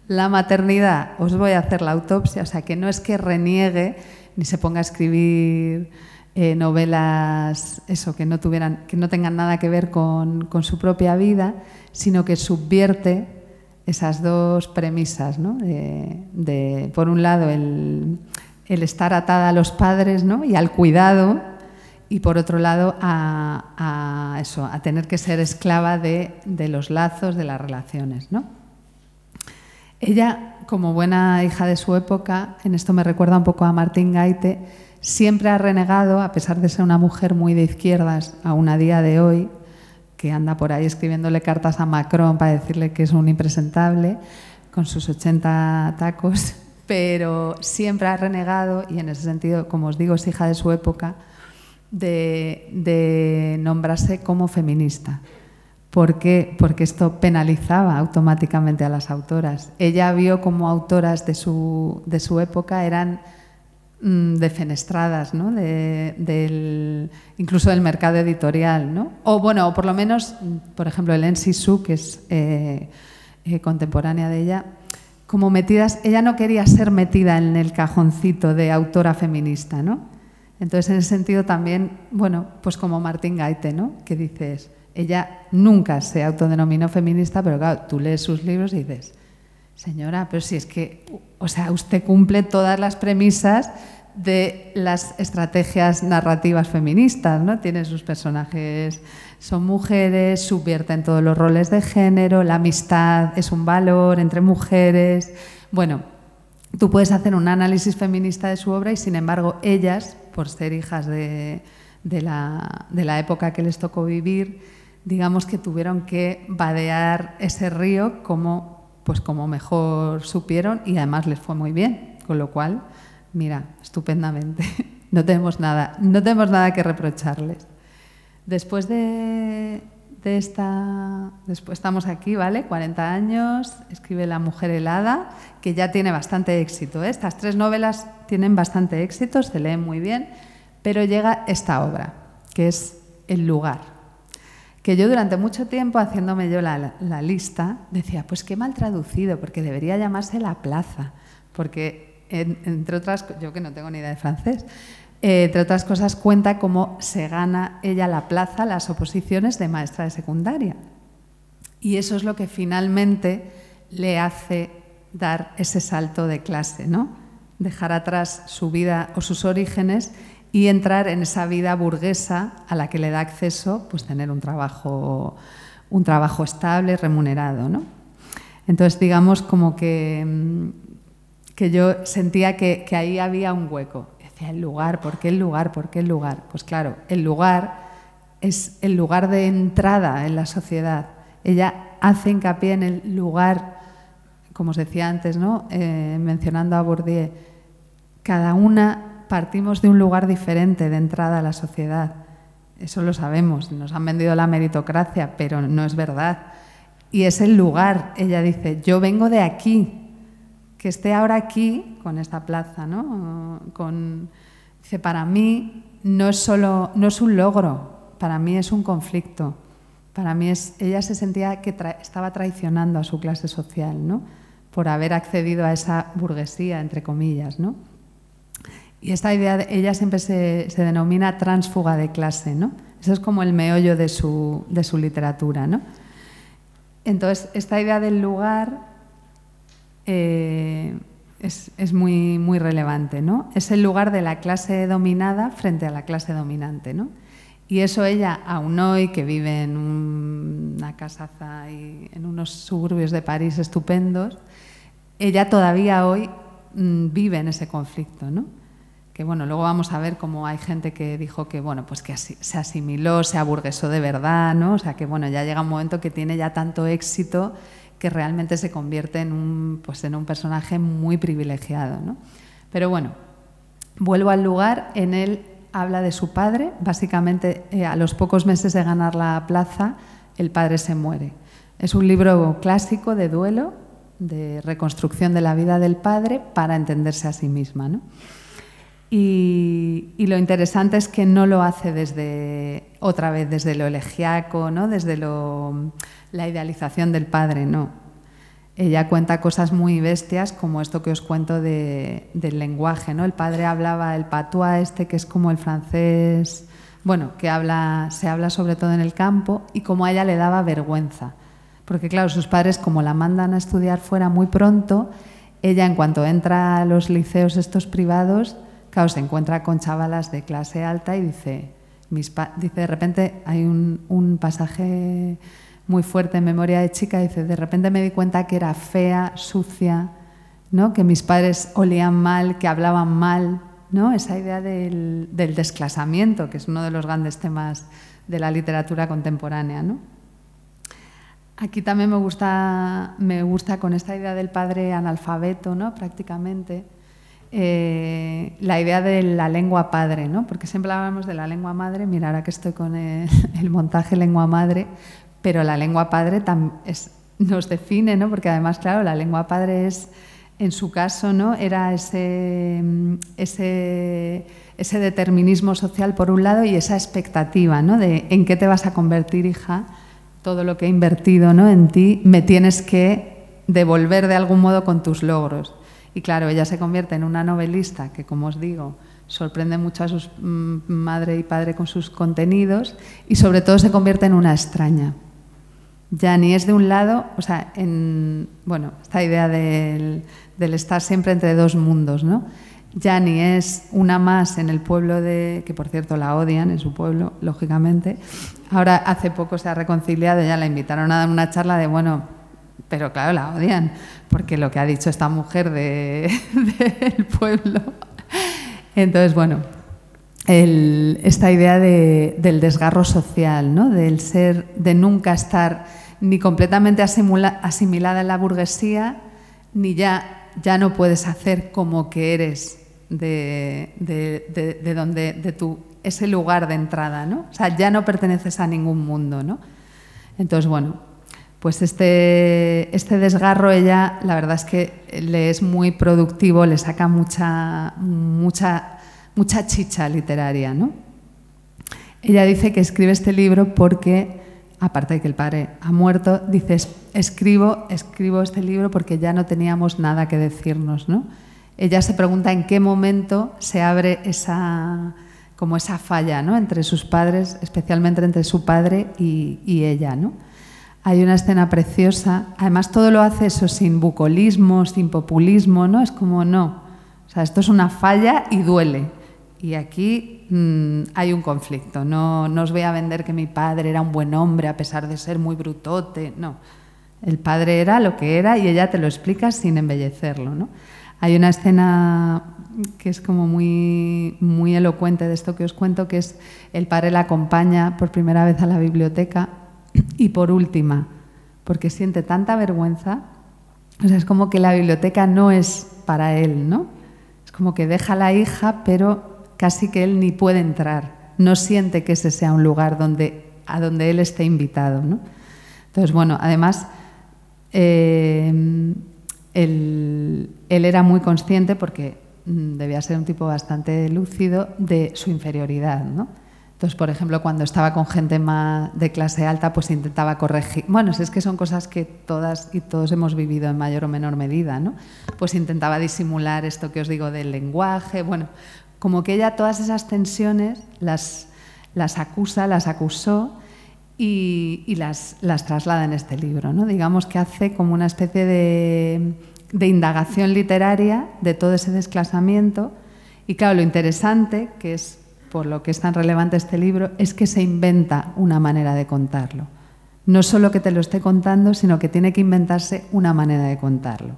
La maternidad, os voy a hacer la autopsia, o sea, que no es que reniegue ni se ponga a escribir novelas que no tengan nada que ver con su propia vida, sino que subvierte esas dos premisas, ¿no? Por un lado, el estar atada a los padres, ¿no?, y al cuidado, y por otro lado a tener que ser esclava de los lazos, de las relaciones, ¿no? Ella, como buena hija de su época, en esto me recuerda un poco a Martín Gaite, siempre ha renegado, a pesar de ser una mujer muy de izquierdas, aún a día de hoy, que anda por ahí escribiéndole cartas a Macron para decirle que es un impresentable, con sus 80 tacos, pero siempre ha renegado, y en ese sentido, como os digo, es hija de su época, de nombrarse como feminista. ¿Por qué? Porque esto penalizaba automáticamente a las autoras. Ella vio como autoras de su época eran defenestradas, ¿no?, incluso del mercado editorial, ¿no? O por lo menos, por ejemplo, Hélène Cixous, que es contemporánea de ella, como metidas. Ella no quería ser metida en el cajoncito de autora feminista, ¿no? Entonces, en ese sentido también, pues como Martín Gaite, ¿no?, que dices, ella nunca se autodenominó feminista, pero claro, tú lees sus libros y dices, señora, pero si es que, usted cumple todas las premisas de las estrategias narrativas feministas, ¿no? Tiene sus personajes, son mujeres, subvierten todos los roles de género, la amistad es un valor entre mujeres. Bueno, tú puedes hacer un análisis feminista de su obra y, sin embargo, ellas, por ser hijas de la época que les tocó vivir, digamos que tuvieron que vadear ese río como mejor supieron, y además les fue muy bien, con lo cual, mira, estupendamente. No tenemos nada que reprocharles. Después después estamos aquí, ¿vale? 40 años, escribe La mujer helada, que ya tiene bastante éxito, ¿eh? Estas 3 novelas tienen bastante éxito, se leen muy bien, pero llega esta obra, que es El lugar, que yo durante mucho tiempo, haciéndome yo la lista, decía, pues qué mal traducido, porque debería llamarse La plaza, porque, entre otras, yo que no tengo ni idea de francés, entre otras cosas, cuenta cómo se gana ella la plaza, las oposiciones de maestra de secundaria. Y eso es lo que finalmente le hace dar ese salto de clase, ¿no? Dejar atrás su vida o sus orígenes y entrar en esa vida burguesa a la que le da acceso, pues tener un trabajo estable, remunerado, ¿no? Entonces, digamos, como que yo sentía que ahí había un hueco. El lugar, ¿por qué el lugar? ¿Por qué el lugar? Pues claro, el lugar es el lugar de entrada en la sociedad. Ella hace hincapié en el lugar, como os decía antes, ¿no? Mencionando a Bourdieu, cada una partimos de un lugar diferente de entrada a la sociedad. Eso lo sabemos, nos han vendido la meritocracia, pero no es verdad. Y es el lugar, ella dice, yo vengo de aquí, que esté ahora aquí, con esta plaza, ¿no? Dice, para mí no es un logro, para mí es un conflicto. Para mí ella se sentía que estaba traicionando a su clase social, ¿no? Por haber accedido a esa burguesía, entre comillas, ¿no? Y esta idea, ella siempre se denomina tránsfuga de clase, ¿no? Eso es como el meollo de su literatura, ¿no? Entonces, esta idea del lugar es muy, muy relevante, ¿no? Es el lugar de la clase dominada frente a la clase dominante, ¿no? Y eso ella, aún hoy, que vive en una casaza y en unos suburbios de París estupendos, ella todavía hoy vive en ese conflicto, ¿no? Que bueno, luego vamos a ver cómo hay gente que dijo que bueno, pues que se asimiló, se aburguesó de verdad, ¿no? O sea que bueno, ya llega un momento que tiene ya tanto éxito que realmente se convierte en un personaje muy privilegiado, ¿no? Pero bueno, vuelvo al lugar. En él habla de su padre. Básicamente, a los pocos meses de ganar la plaza, el padre se muere. Es un libro clásico de duelo, de reconstrucción de la vida del padre para entenderse a sí misma, ¿no? Y lo interesante es que no lo hace desde lo elegíaco, ¿no? Desde la idealización del padre, no. Ella cuenta cosas muy bestias, como esto que os cuento del lenguaje, ¿no? El padre hablaba el patois, que es como el francés, bueno, que se habla sobre todo en el campo, y como a ella le daba vergüenza. Porque claro, sus padres, como la mandan a estudiar fuera muy pronto, ella, en cuanto entra a los liceos estos privados, claro, se encuentra con chavalas de clase alta y dice, de repente hay un pasaje muy fuerte en Memoria de chica, dice, de repente me di cuenta que era fea, sucia, ¿no? Que mis padres olían mal, que hablaban mal, ¿no? Esa idea del desclasamiento, que es uno de los grandes temas de la literatura contemporánea, ¿no? Aquí también me gusta con esta idea del padre analfabeto, ¿no? Prácticamente. La idea de la lengua padre, ¿no? Porque siempre hablamos de la lengua madre, mira, ahora que estoy con el montaje lengua madre, pero la lengua padre nos define, ¿no? Porque además, claro, la lengua padre es, en su caso, ¿no? Era ese determinismo social por un lado y esa expectativa, ¿no? De en qué te vas a convertir, hija, todo lo que he invertido, ¿no? En ti, me tienes que devolver de algún modo con tus logros. Y claro, ella se convierte en una novelista que, como os digo, sorprende mucho a sus madre y padre con sus contenidos y sobre todo se convierte en una extraña. Ya ni es de un lado, o sea, esta idea del estar siempre entre dos mundos, ¿no? Ya ni es una más en el pueblo que por cierto la odian en su pueblo, lógicamente. Ahora hace poco se ha reconciliado, ya la invitaron a dar una charla de pero claro, la odian, porque lo que ha dicho esta mujer del pueblo. Entonces, esta idea del desgarro social, ¿no? De nunca estar ni completamente asimilada en la burguesía, ni ya no puedes hacer como que eres de ese lugar de entrada, ¿no? O sea, ya no perteneces a ningún mundo, ¿no? Entonces, pues este desgarro ella, la verdad es que le es muy productivo, le saca mucha chicha literaria, ¿no? Ella dice que escribe este libro porque, aparte de que el padre ha muerto, dice, escribo este libro porque ya no teníamos nada que decirnos, ¿no? Ella se pregunta en qué momento se abre esa falla, ¿no? Entre sus padres, especialmente entre su padre y ella, ¿no? Hay una escena preciosa, además todo lo hace eso sin bucolismo, sin populismo, ¿no? Es como no, o sea, esto es una falla y duele. Y aquí hay un conflicto, no os voy a vender que mi padre era un buen hombre a pesar de ser muy brutote, no. El padre era lo que era y ella te lo explica sin embellecerlo, ¿no? Hay una escena que es como muy, muy elocuente de esto que os cuento, que es el padre la acompaña por primera vez a la biblioteca y por última, porque siente tanta vergüenza, o sea, es como que la biblioteca no es para él, ¿no? Es como que deja a la hija, pero casi que él ni puede entrar. No siente que ese sea un lugar a donde él esté invitado, ¿no? Entonces, bueno, además, él era muy consciente, porque debía ser un tipo bastante lúcido, de su inferioridad, ¿no? Entonces, por ejemplo, cuando estaba con gente más de clase alta, pues intentaba corregir. Bueno, es que son cosas que todas y todos hemos vivido en mayor o menor medida, ¿no? Pues intentaba disimular esto que os digo del lenguaje. Bueno, como que ella todas esas tensiones las acusó y las traslada en este libro, ¿no? Digamos que hace como una especie de indagación literaria de todo ese desclasamiento. Y claro, lo interesante, que es por lo que es tan relevante este libro, es que se inventa una manera de contarlo. No solo que te lo esté contando, sino que tiene que inventarse una manera de contarlo,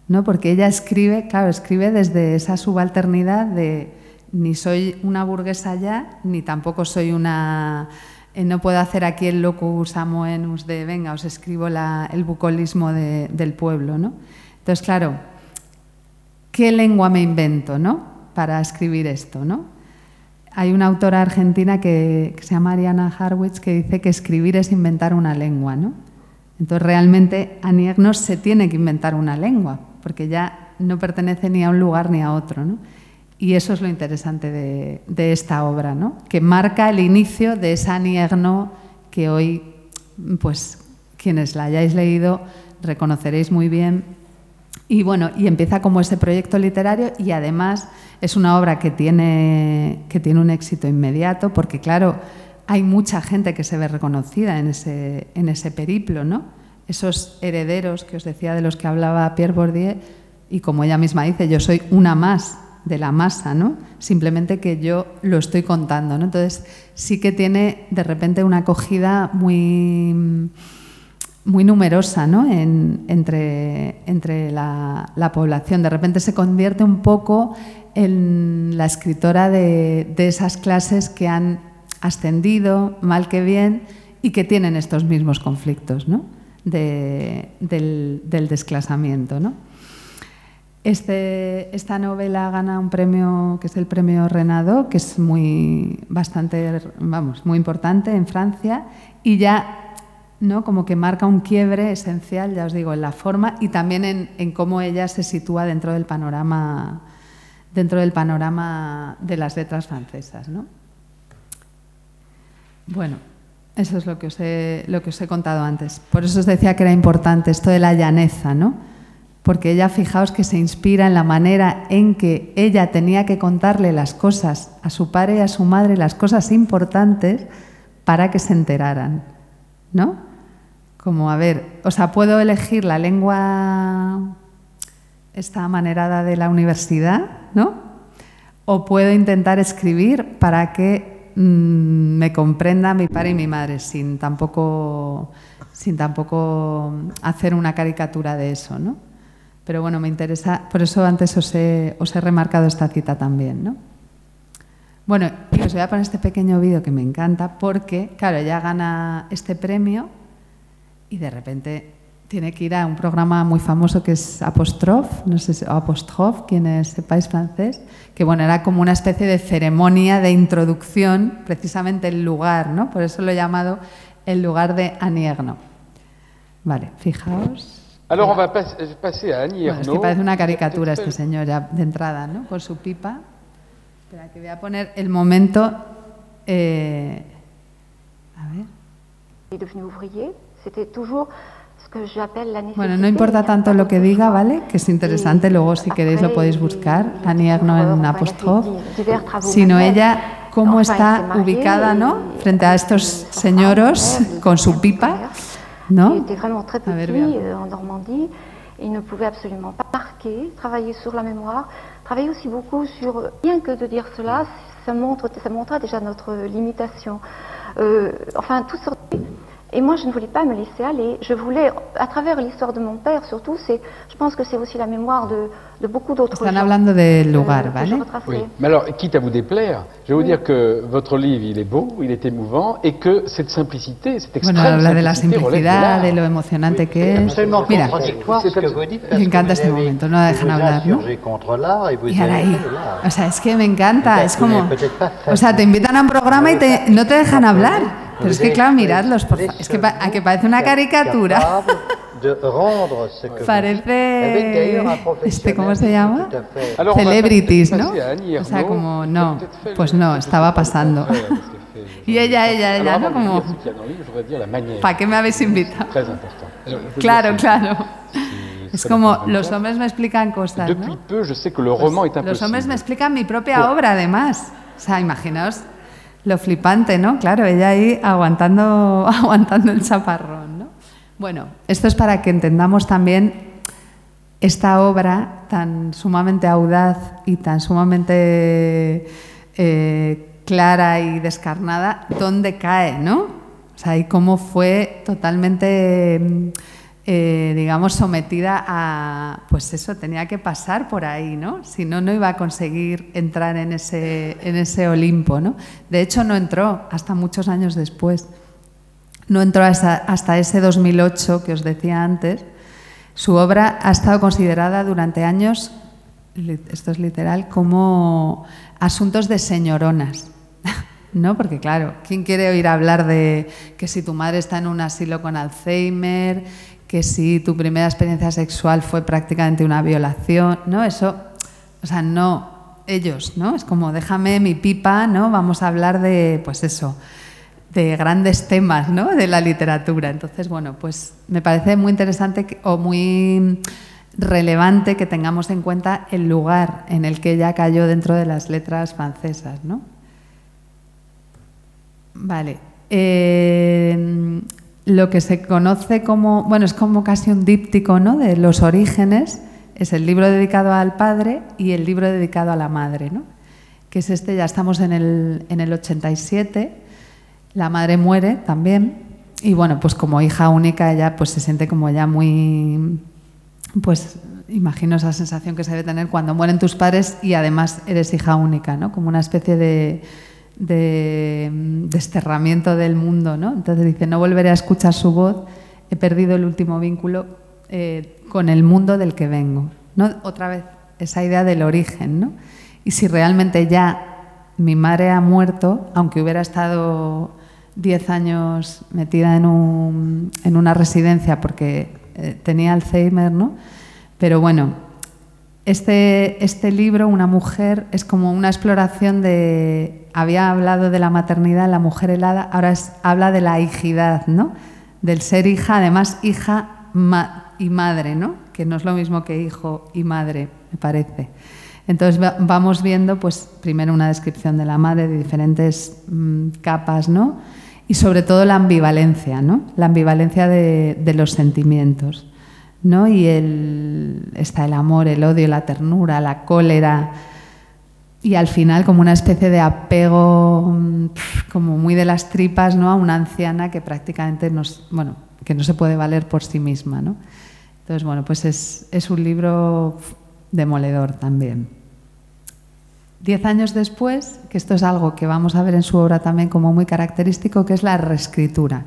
¿no? Porque ella escribe, claro, escribe desde esa subalternidad de ni soy una burguesa ya, ni tampoco soy una... no puedo hacer aquí el locus amoenus de venga, os escribo el bucolismo del pueblo, ¿no? Entonces, claro, ¿qué lengua me invento, ¿no? Para escribir esto, ¿no? Hay una autora argentina que se llama Ariana Harwitz que dice que escribir es inventar una lengua, ¿no? Entonces, realmente, Annie Ernaux se tiene que inventar una lengua, porque ya no pertenece ni a un lugar ni a otro, ¿no? Y eso es lo interesante de esta obra, ¿no? Que marca el inicio de esa Annie Ernaux que hoy, pues, quienes la hayáis leído, reconoceréis muy bien. Y bueno, y empieza como ese proyecto literario y además es una obra que tiene un éxito inmediato porque, claro, hay mucha gente que se ve reconocida en ese periplo, ¿no? Esos herederos que os decía de los que hablaba Pierre Bourdieu, y como ella misma dice, yo soy una más de la masa, ¿no? Simplemente que yo lo estoy contando, ¿no? Entonces sí que tiene de repente una acogida muy numerosa, ¿no? entre la población. De repente se convierte un poco en la escritora de esas clases que han ascendido, mal que bien, y que tienen estos mismos conflictos, ¿no? del desclasamiento, ¿no? Esta novela gana un premio que es el premio Renaudot, que es muy importante en Francia, y ya, ¿no? Como que marca un quiebre esencial, ya os digo, en la forma y también en cómo ella se sitúa dentro del panorama de las letras francesas, ¿no? Bueno, eso es lo que os he contado antes. Por eso os decía que era importante esto de la llaneza, ¿no? Porque ella, fijaos que se inspira en la manera en que ella tenía que contarle las cosas a su padre y a su madre, las cosas importantes, para que se enteraran, ¿no? Como, a ver, o sea, puedo elegir la lengua esta amanerada de la universidad, ¿no? O puedo intentar escribir para que me comprenda mi padre y mi madre, sin tampoco hacer una caricatura de eso, ¿no? Pero bueno, me interesa, por eso antes os he remarcado esta cita también, ¿no? Bueno, y os voy a poner este pequeño vídeo que me encanta porque, claro, ella gana este premio y de repente tiene que ir a un programa muy famoso que es Apostrophe, no sé si Apostrophe, quienes sepáis francés, que bueno, era como una especie de ceremonia de introducción, precisamente el lugar, ¿no? Por eso lo he llamado el lugar de Annie Ernaux. Vale, fijaos. Alors on va passer à Annie Ernaux. Bueno, es que parece una caricatura este señor ya de entrada, ¿no? Con su pipa. Espera, que voy a poner el momento. A ver. Bueno, no importa tanto lo que diga, ¿vale? Que es interesante, luego si queréis lo podéis buscar, Annie Ernaux en Apostrophe, sino ella cómo está ubicada, ¿no? Frente a estos señoros con su pipa, ¿no? A ver, veamos. Il ne pouvait absolument pas marquer, travailler sur la mémoire, travailler aussi beaucoup sur, rien que de dire cela, ça montre déjà notre limitation. Enfin, tout sortait. Et moi, je ne voulais pas me laisser aller. Je voulais, à travers l'histoire de mon père, surtout, je pense que c'est aussi la mémoire de beaucoup d'autres gens. Están hablando del lugar, que je ¿vale? retracerai. Oui. Mais alors, quitte à vous déplaire, je vais vous dire que votre livre, il est beau, il est émouvant, et que cette simplicité, cette extrême Bueno, habla de la simplicité relève de simplicidad, l'art. de lo emocionante que es. Absolument Mira, contradictoire ce que vous dites, parce me encanta que este vous avez- momento, no la dejan vous vous hablar, ¿no? insurgez contre l'art et vous Y ahora aimez ahí, l'art. o sea, es que me encanta, es como, Peut-être pas o sea, te invitan a un programa y no te dejan hablar, pero es que claro, Vous miradlos, por êtes favor, es que, a que parece una caricatura, capable de rendre ce que vous dites. Avec d'ailleurs un parece, ¿cómo se professionnel llama? tout à fait. Alors, on va Celebrities, passer ¿no? à Annie O sea, Ernaux, como, qui no, a peut-être fait pues le- no, le estaba contraire, pasando. parce qu'elle fait- Y ella, Alors, ¿no? avant de Como, dire ce qu'il y a dans le livre, je voudrais dire la manière. ¿para qué me habéis invitado? Très important. Alors, je veux Claro, dire que claro. si Es ça como, me convainc los pas, hombres me explican cosas, Depuis ¿no? peu, je sais que le roman est impossible. Los hombres me explican mi propia obra, además. O sea, imaginaos lo flipante, ¿no? Claro, ella ahí aguantando, aguantando el chaparrón, ¿no? Bueno, esto es para que entendamos también esta obra tan sumamente audaz y tan sumamente clara y descarnada, dónde cae, ¿no? O sea, y cómo fue totalmente, digamos, sometida a, pues eso, tenía que pasar por ahí, ¿no? Si no, no iba a conseguir entrar en ese Olimpo, ¿no? De hecho, no entró hasta muchos años después. No entró hasta ese 2008 que os decía antes. Su obra ha estado considerada durante años, esto es literal, como asuntos de señoronas, ¿no? Porque claro, ¿quién quiere oír hablar de que si tu madre está en un asilo con Alzheimer, que si tu primera experiencia sexual fue prácticamente una violación, ¿no? Eso, o sea, no, ellos, ¿no? Es como, déjame mi pipa, ¿no? Vamos a hablar de, pues eso, de grandes temas, ¿no? De la literatura. Entonces, bueno, pues me parece muy interesante o muy relevante que tengamos en cuenta el lugar en el que ella cayó dentro de las letras francesas, ¿no? Vale. Lo que se conoce como, bueno, es como casi un díptico, ¿no? De los orígenes, es el libro dedicado al padre y el libro dedicado a la madre, ¿no? Que es este, ya estamos en el 87. La madre muere también y bueno, pues como hija única ella pues se siente como ya muy, pues imagino esa sensación que se debe tener cuando mueren tus padres y además eres hija única, ¿no? Como una especie de desterramiento del mundo, ¿no? Entonces dice, no volveré a escuchar su voz, he perdido el último vínculo con el mundo del que vengo, ¿no? Otra vez, esa idea del origen, ¿no? Y si realmente ya mi madre ha muerto, aunque hubiera estado 10 años metida en una residencia porque tenía Alzheimer, ¿no? Pero bueno, este libro, Una mujer, es como una exploración de... Había hablado de la maternidad, la mujer helada, ahora habla de la hijidad, ¿no? Del ser hija, además hija y madre, ¿no? Que no es lo mismo que hijo y madre, me parece. Entonces vamos viendo, pues, primero una descripción de la madre de diferentes capas, ¿no? Y sobre todo la ambivalencia, ¿no? La ambivalencia de los sentimientos, ¿no? Y está el amor, el odio, la ternura, la cólera y al final como una especie de apego como muy de las tripas, ¿no? A una anciana que prácticamente que no se puede valer por sí misma, ¿no? Entonces, bueno, pues es un libro demoledor también. 10 años después, que esto es algo que vamos a ver en su obra también como muy característico, que es la reescritura,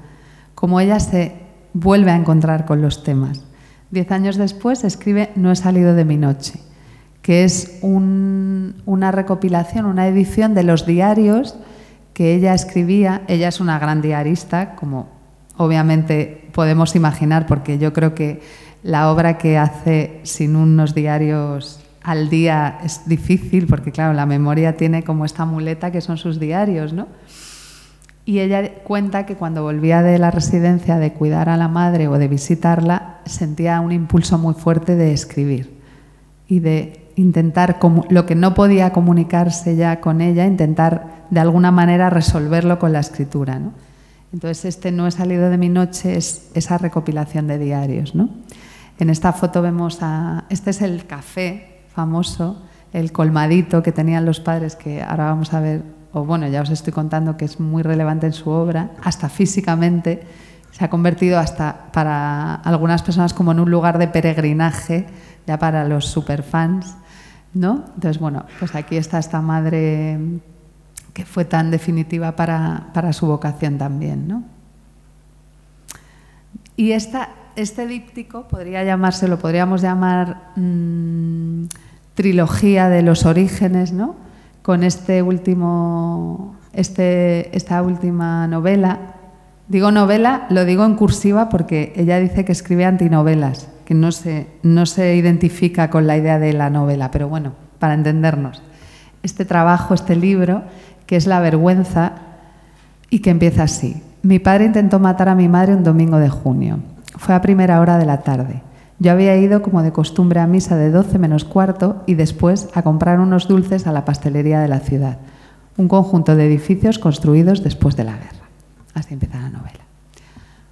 como ella se vuelve a encontrar con los temas. 10 años después escribe No he salido de mi noche, que es una recopilación, una edición de los diarios que ella escribía. Ella es una gran diarista, como obviamente podemos imaginar, porque yo creo que la obra que hace sin unos diarios al día es difícil, porque claro, la memoria tiene como esta muleta que son sus diarios, ¿no? Y ella cuenta que cuando volvía de la residencia de cuidar a la madre o de visitarla, sentía un impulso muy fuerte de escribir y de intentar, lo que no podía comunicarse ya con ella, intentar de alguna manera resolverlo con la escritura, ¿no? Entonces No he salido de mi noche es esa recopilación de diarios, ¿no? En esta foto vemos este es el café famoso, el colmadito que tenían los padres, que ahora vamos a ver, o bueno, ya os estoy contando que es muy relevante en su obra, hasta físicamente, Se ha convertido hasta para algunas personas como en un lugar de peregrinaje, ya para los superfans, ¿no? Entonces, bueno, pues aquí está esta madre que fue tan definitiva para su vocación también, ¿no? Y este díptico podríamos llamar trilogía de los orígenes, ¿no? Con esta última novela. Digo novela, lo digo en cursiva porque ella dice que escribe antinovelas, que no se identifica con la idea de la novela, pero bueno, para entendernos. Este trabajo, este libro, que es La vergüenza y que empieza así. Mi padre intentó matar a mi madre un domingo de junio. Fue a primera hora de la tarde. Yo había ido como de costumbre a misa de 12 menos cuarto y después a comprar unos dulces a la pastelería de la ciudad. Un conjunto de edificios construidos después de la guerra. Así empieza la novela.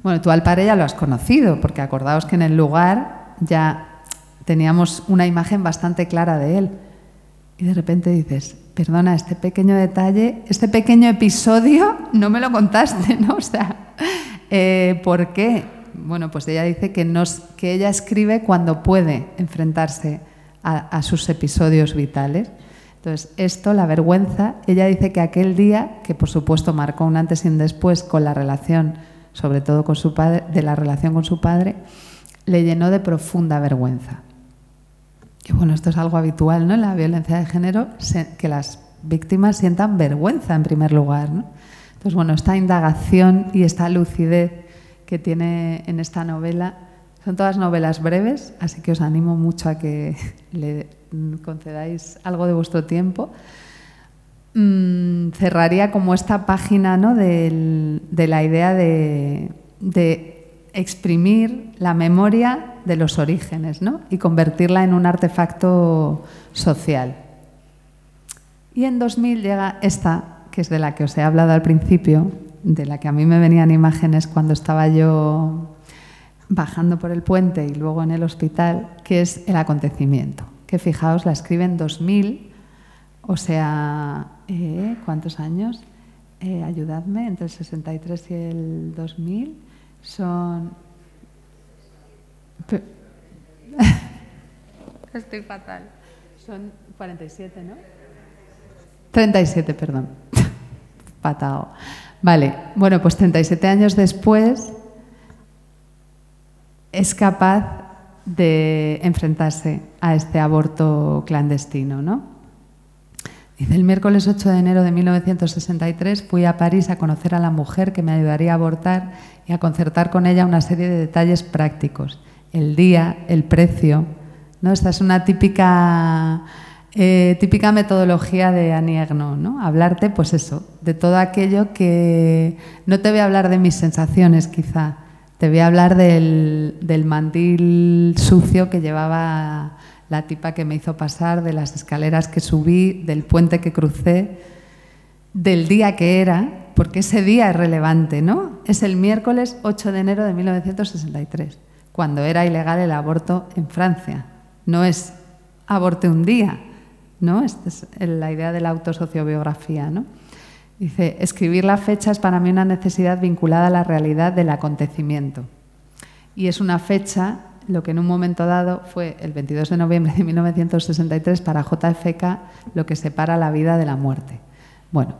Bueno, tú al padre ya lo has conocido, porque acordaos que en el lugar ya teníamos una imagen bastante clara de él. Y de repente dices, perdona, este pequeño detalle, este pequeño episodio, no me lo contaste, ¿no? O sea, ¿por qué? Bueno, pues ella dice que ella escribe cuando puede enfrentarse a sus episodios vitales. Entonces, esto, La vergüenza, ella dice que aquel día, que por supuesto marcó un antes y un después con la relación, sobre todo con su padre, de la relación con su padre, le llenó de profunda vergüenza. Y bueno, esto es algo habitual, ¿no? En la violencia de género, que las víctimas sientan vergüenza en primer lugar, ¿no? Entonces, bueno, esta indagación y esta lucidez que tiene en esta novela, son todas novelas breves, así que os animo mucho a que le concedáis algo de vuestro tiempo. Cerraría como esta página, ¿no? de la idea de exprimir la memoria de los orígenes, ¿no? Y convertirla en un artefacto social. Y en 2000 llega esta, que es de la que os he hablado al principio, de la que a mí me venían imágenes cuando estaba yo bajando por el puente y luego en el hospital, que es El acontecimiento, que fijaos, la escribe en 2000, o sea, ¿cuántos años? Ayudadme, entre el 63 y el 2000 son... Estoy fatal. Son 47, ¿no? 37, perdón. Patao. Vale, bueno, pues 37 años después es capaz de enfrentarse a este aborto clandestino, ¿no? Dice, el miércoles 8 de enero de 1963 fui a París a conocer a la mujer que me ayudaría a abortar y a concertar con ella una serie de detalles prácticos. El día, el precio, ¿no? Esta es una típica metodología de Annie Ernaux, ¿no? Hablarte, pues eso, de todo aquello que... No te voy a hablar de mis sensaciones, quizá. Te voy a hablar del mandil sucio que llevaba la tipa que me hizo pasar, de las escaleras que subí, del puente que crucé, del día que era, porque ese día es relevante, ¿no? Es el miércoles 8 de enero de 1963, cuando era ilegal el aborto en Francia. No es aborte un día, ¿no? Esta es la idea de la autosociobiografía, ¿no? Dice, escribir la fecha es para mí una necesidad vinculada a la realidad del acontecimiento. Y es una fecha, lo que en un momento dado fue el 22 de noviembre de 1963 para JFK, lo que separa la vida de la muerte. Bueno,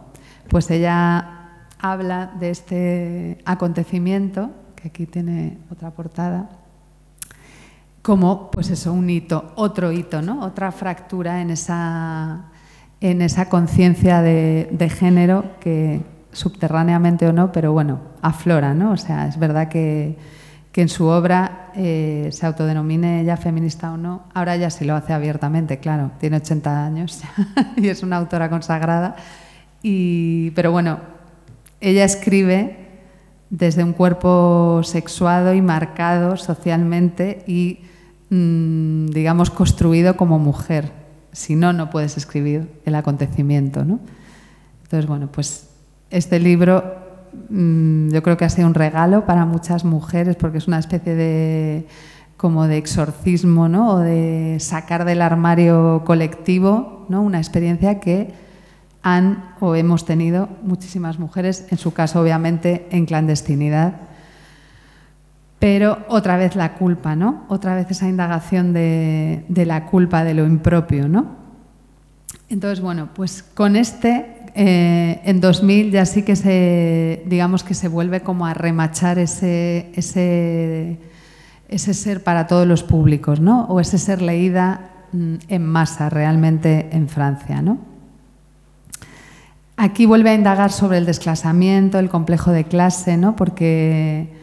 pues ella habla de este acontecimiento, que aquí tiene otra portada, como, pues eso, un hito, otro hito, ¿no? Otra fractura en esa conciencia de género que subterráneamente o no, pero bueno, aflora, ¿no? O sea, es verdad que en su obra se autodenomine ella feminista o no, ahora ya sí lo hace abiertamente, claro, tiene 80 años y es una autora consagrada, pero bueno, ella escribe desde un cuerpo sexuado y marcado socialmente y, digamos, construido como mujer. Si no, no puedes escribir el acontecimiento, ¿no? Entonces, bueno, pues este libro yo creo que ha sido un regalo para muchas mujeres porque es una especie como de exorcismo, ¿no? O de sacar del armario colectivo, ¿no? Una experiencia que han o hemos tenido muchísimas mujeres, en su caso obviamente en clandestinidad, Pero otra vez la culpa, ¿no? Otra vez esa indagación de la culpa, de lo impropio, ¿no? Entonces, bueno, pues con en 2000 ya sí que digamos que se vuelve como a remachar ese ser para todos los públicos, ¿no? O ese ser leída en masa realmente en Francia, ¿no? Aquí vuelve a indagar sobre el desclasamiento, el complejo de clase, ¿no? Porque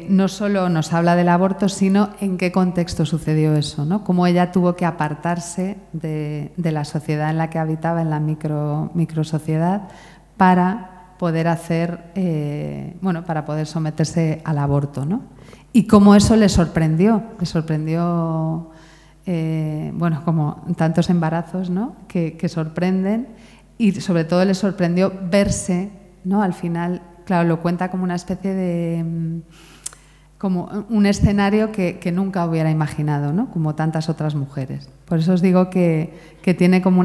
no solo nos habla del aborto, sino en qué contexto sucedió eso, ¿no? Cómo ella tuvo que apartarse de la sociedad en la que habitaba, en la microsociedad, para poder para poder someterse al aborto, ¿no? Y cómo eso le sorprendió, como tantos embarazos, ¿no? que sorprenden, y sobre todo le sorprendió verse, ¿no? Al final, claro, lo cuenta como una especie de como un escenario que nunca hubiera imaginado, ¿no? Como tantas otras mujeres. Por eso os digo que tiene como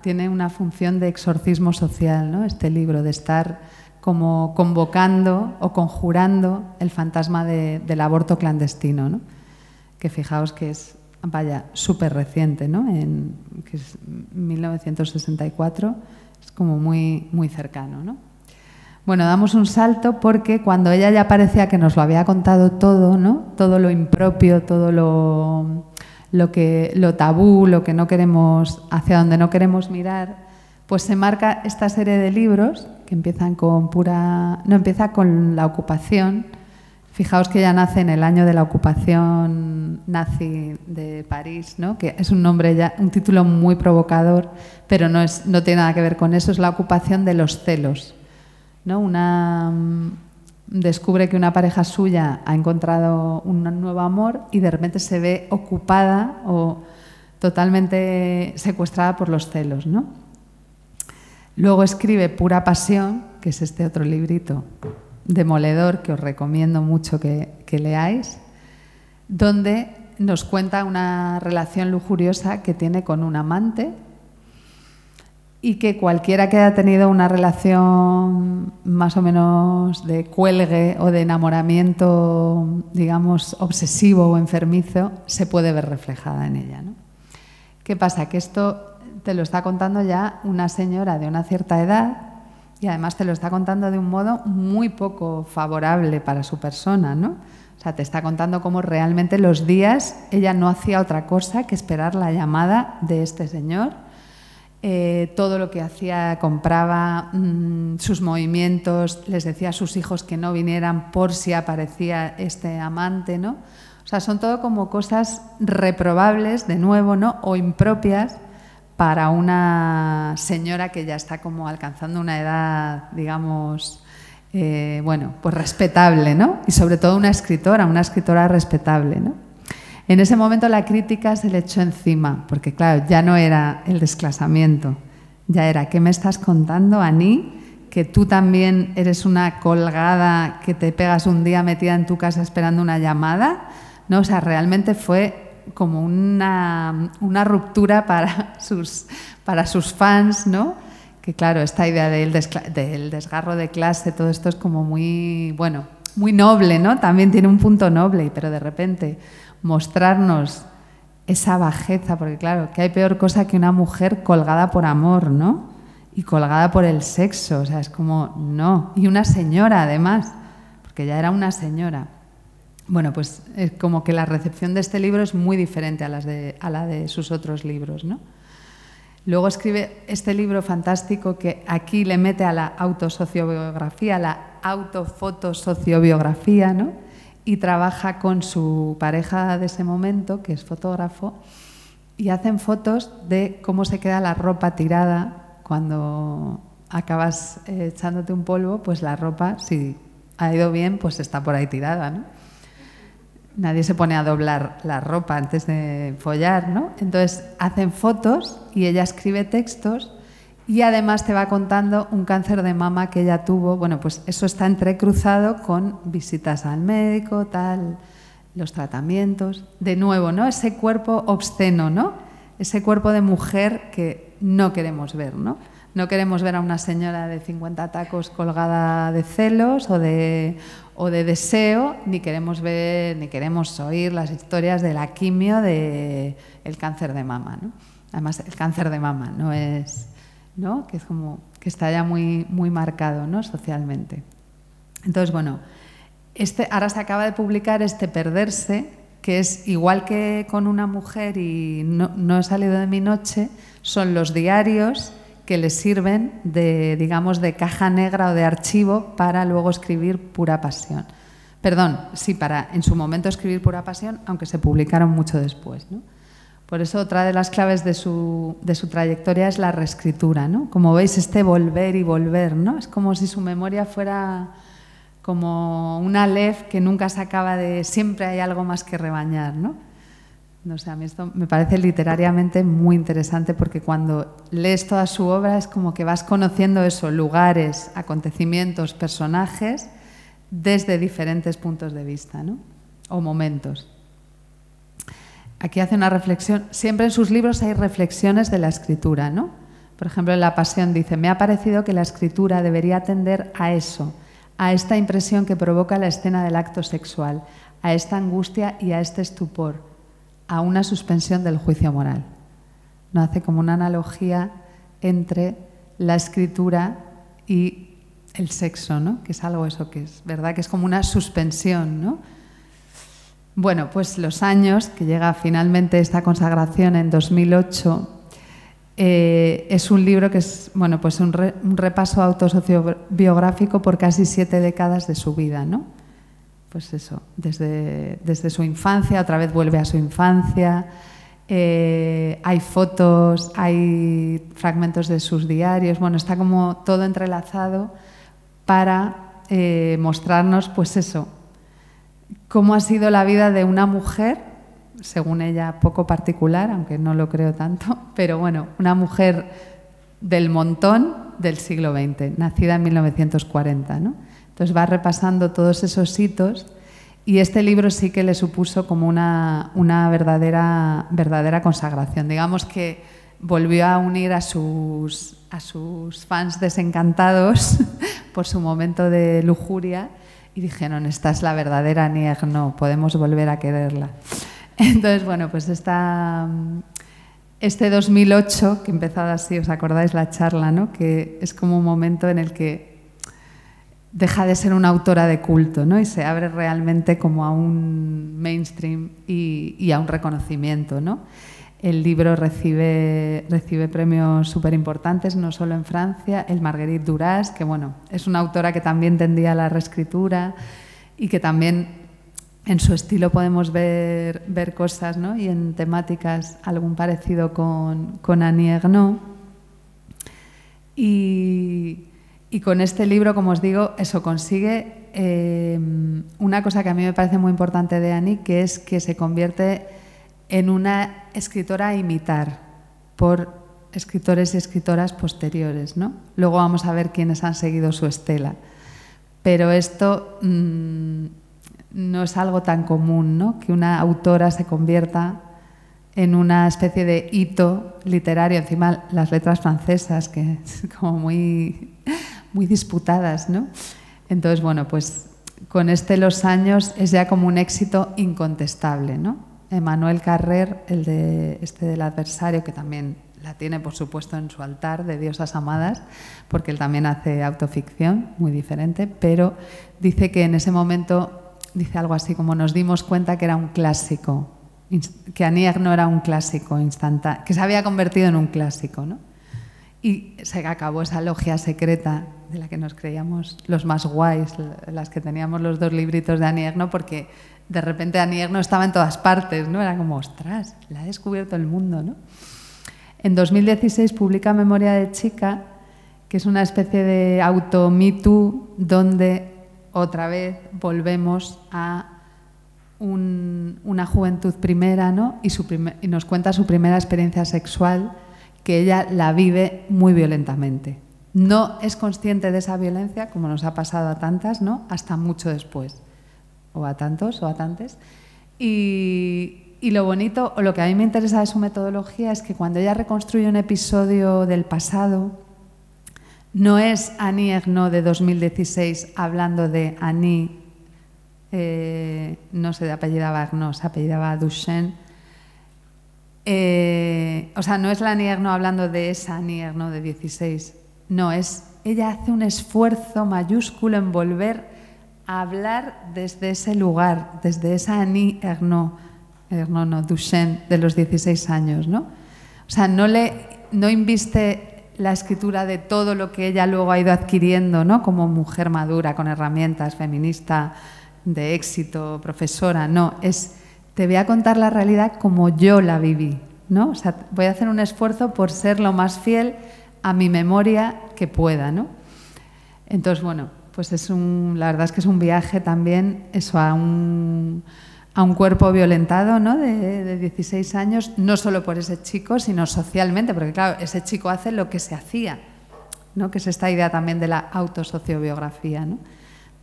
tiene una función de exorcismo social, ¿no? Este libro, de estar como convocando o conjurando el fantasma del aborto clandestino, ¿no? Que fijaos que es, vaya, súper reciente, ¿no? Que es 1964, es como muy, muy cercano, ¿no? Bueno, damos un salto porque cuando ella ya parecía que nos lo había contado todo, ¿no? Todo lo impropio, todo lo tabú, lo que no queremos, hacia donde no queremos mirar, pues se marca esta serie de libros que empiezan empieza con la ocupación. Fijaos que ella nace en el año de la ocupación nazi de París, ¿no? Que es un título muy provocador, pero no tiene nada que ver con eso, es la ocupación de los celos, ¿no? Descubre que una pareja suya ha encontrado un nuevo amor y de repente se ve ocupada o totalmente secuestrada por los celos, ¿no? Luego escribe Pura Pasión, que es este otro librito demoledor que os recomiendo mucho que leáis, donde nos cuenta una relación lujuriosa que tiene con un amante, y que cualquiera que haya tenido una relación más o menos de cuelgue o de enamoramiento, digamos, obsesivo o enfermizo, se puede ver reflejada en ella, ¿no? ¿Qué pasa? Que esto te lo está contando ya una señora de una cierta edad y además te lo está contando de un modo muy poco favorable para su persona, ¿no? O sea, te está contando cómo realmente los días ella no hacía otra cosa que esperar la llamada de este señor. Todo lo que hacía, compraba, sus movimientos, les decía a sus hijos que no vinieran por si aparecía este amante, ¿no? O sea, son todo como cosas reprobables, de nuevo, ¿no? O impropias para una señora que ya está como alcanzando una edad, digamos, pues respetable, ¿no? Y sobre todo una escritora respetable, ¿no? En ese momento la crítica se le echó encima, porque claro, ya no era el desclasamiento, ya era, ¿qué me estás contando, Aní? Que tú también eres una colgada que te pegas un día metida en tu casa esperando una llamada, ¿no? O sea, realmente fue como una ruptura para sus fans, ¿no? Que claro, esta idea del desgarro de clase, todo esto es como muy, bueno, muy noble, ¿no? También tiene un punto noble, pero de repente mostrarnos esa bajeza, porque claro, que hay peor cosa que una mujer colgada por amor, ¿no? Y colgada por el sexo, o sea, es como, no. Y una señora, además, porque ya era una señora. Bueno, pues es como que la recepción de este libro es muy diferente a la de sus otros libros, ¿no? Luego escribe este libro fantástico que aquí le mete a la autosociobiografía, a la autofotosociobiografía, ¿no? Y trabaja con su pareja de ese momento, que es fotógrafo, y hacen fotos de cómo se queda la ropa tirada cuando acabas echándote un polvo, pues la ropa, si ha ido bien, pues está por ahí tirada, ¿no? Nadie se pone a doblar la ropa antes de follar, ¿no? Entonces hacen fotos y ella escribe textos y además te va contando un cáncer de mama que ella tuvo. Bueno, pues eso está entrecruzado con visitas al médico, tal, los tratamientos. De nuevo, ¿no? Ese cuerpo obsceno, ¿no? Ese cuerpo de mujer que no queremos ver, ¿no? No queremos ver a una señora de 50 tacos colgada de celos o de deseo, ni queremos ver, ni queremos oír las historias de la quimio del cáncer de mama, ¿no? Además, el cáncer de mama no es, ¿no? Que es como que está ya muy, muy marcado, ¿no? Socialmente. Entonces, bueno, ahora se acaba de publicar Perderse, que es igual que Con una mujer y No he salido de mi noche, son los diarios que les sirven de, digamos, de caja negra o de archivo para luego escribir Pura Pasión. Perdón, sí, para en su momento escribir Pura Pasión, aunque se publicaron mucho después, ¿no? Por eso otra de las claves de su trayectoria es la reescritura, ¿no? Como veis, volver y volver, ¿no? Es como si su memoria fuera como una Aleph que nunca se acaba de... Siempre hay algo más que rebañar, ¿no? No sé, a mí esto me parece literariamente muy interesante porque cuando lees toda su obra es como que vas conociendo eso, lugares, acontecimientos, personajes, desde diferentes puntos de vista, ¿no? O momentos. Aquí hace una reflexión. Siempre en sus libros hay reflexiones de la escritura, ¿no? Por ejemplo, en La Pasión dice: me ha parecido que la escritura debería atender a eso, a esta impresión que provoca la escena del acto sexual, a esta angustia y a este estupor, a una suspensión del juicio moral. ¿No? Hace como una analogía entre la escritura y el sexo, ¿no? Que es algo eso que es verdad, que es como una suspensión, ¿no? Bueno, pues los años, que llega finalmente esta consagración en 2008, es un libro que es, bueno, pues un repaso autosociobiográfico por casi 7 décadas de su vida, ¿no? Pues eso, desde su infancia, otra vez vuelve a su infancia, hay fotos, hay fragmentos de sus diarios, bueno, está como todo entrelazado para mostrarnos, pues eso, cómo ha sido la vida de una mujer, según ella poco particular, aunque no lo creo tanto, pero bueno, una mujer del montón del siglo XX, nacida en 1940, ¿no? Entonces va repasando todos esos hitos y este libro sí que le supuso como una verdadera consagración. Digamos que volvió a unir a sus fans desencantados por su momento de lujuria y dijeron: esta es la verdadera Annie Ernaux, podemos volver a quererla. Entonces, bueno, pues este 2008, que empezaba así, ¿os acordáis la charla, ¿no? Que es como un momento en el que deja de ser una autora de culto, ¿no? Y se abre realmente como a un mainstream y a un reconocimiento, ¿no? El libro recibe premios súper importantes, no solo en Francia, el Marguerite Duras, que bueno, es una autora que también tendía a la reescritura y que también en su estilo podemos ver cosas, ¿no? Y en temáticas algún parecido con Annie Ernaux. Y con este libro, como os digo, eso consigue una cosa que a mí me parece muy importante de Annie, que es que se convierte en una escritora a imitar por escritores y escritoras posteriores, ¿no? Luego vamos a ver quiénes han seguido su estela. Pero esto no es algo tan común, ¿no? Que una autora se convierta en una especie de hito literario. Encima, las letras francesas, que es como muy disputadas, ¿no? Entonces, bueno, pues con Los años es ya como un éxito incontestable, ¿no? Emmanuel Carrer, el del adversario, que también la tiene, por supuesto, en su altar de diosas amadas, porque él también hace autoficción, muy diferente, pero dice que en ese momento, dice algo así como: nos dimos cuenta que era un clásico, que Annie Ernaux era un clásico instantáneo, que se había convertido en un clásico, ¿no? Y se acabó esa logia secreta de la que nos creíamos los más guays, las que teníamos los 2 libritos de Annie Ernaux, porque de repente Annie Ernaux estaba en todas partes, ¿no? Era como, ostras, la ha descubierto el mundo, ¿no? En 2016 publica Memoria de chica, que es una especie de auto-Me Too, donde otra vez volvemos a una juventud primera, ¿no? Y nos cuenta su primera experiencia sexual, que ella la vive muy violentamente. No es consciente de esa violencia, como nos ha pasado a tantas, ¿no? Hasta mucho después. O a tantos o a tantes. Y lo bonito, o lo que a mí me interesa de su metodología, es que cuando ella reconstruye un episodio del pasado, no es Annie Ernaux de 2016 hablando de Annie, no se apellidaba Ernaux, se apellidaba Duchesne. O sea, no es la Annie Ernaux hablando de esa Annie Ernaux de 16. No, ella hace un esfuerzo mayúsculo en volver a hablar desde ese lugar, desde esa Annie Ernaux, Duchesne de los 16 años, ¿no? O sea, no inviste la escritura de todo lo que ella luego ha ido adquiriendo, ¿no? Como mujer madura, con herramientas, feminista, de éxito, profesora. No, te voy a contar la realidad como yo la viví, ¿no? O sea, voy a hacer un esfuerzo por ser lo más fiel a mi memoria que pueda, ¿no? Entonces, bueno, pues la verdad es que es un viaje también eso a un cuerpo violentado, ¿no? de 16 años, no solo por ese chico, sino socialmente, porque claro, ese chico hace lo que se hacía, ¿no? Que es esta idea también de la autosociobiografía, ¿no?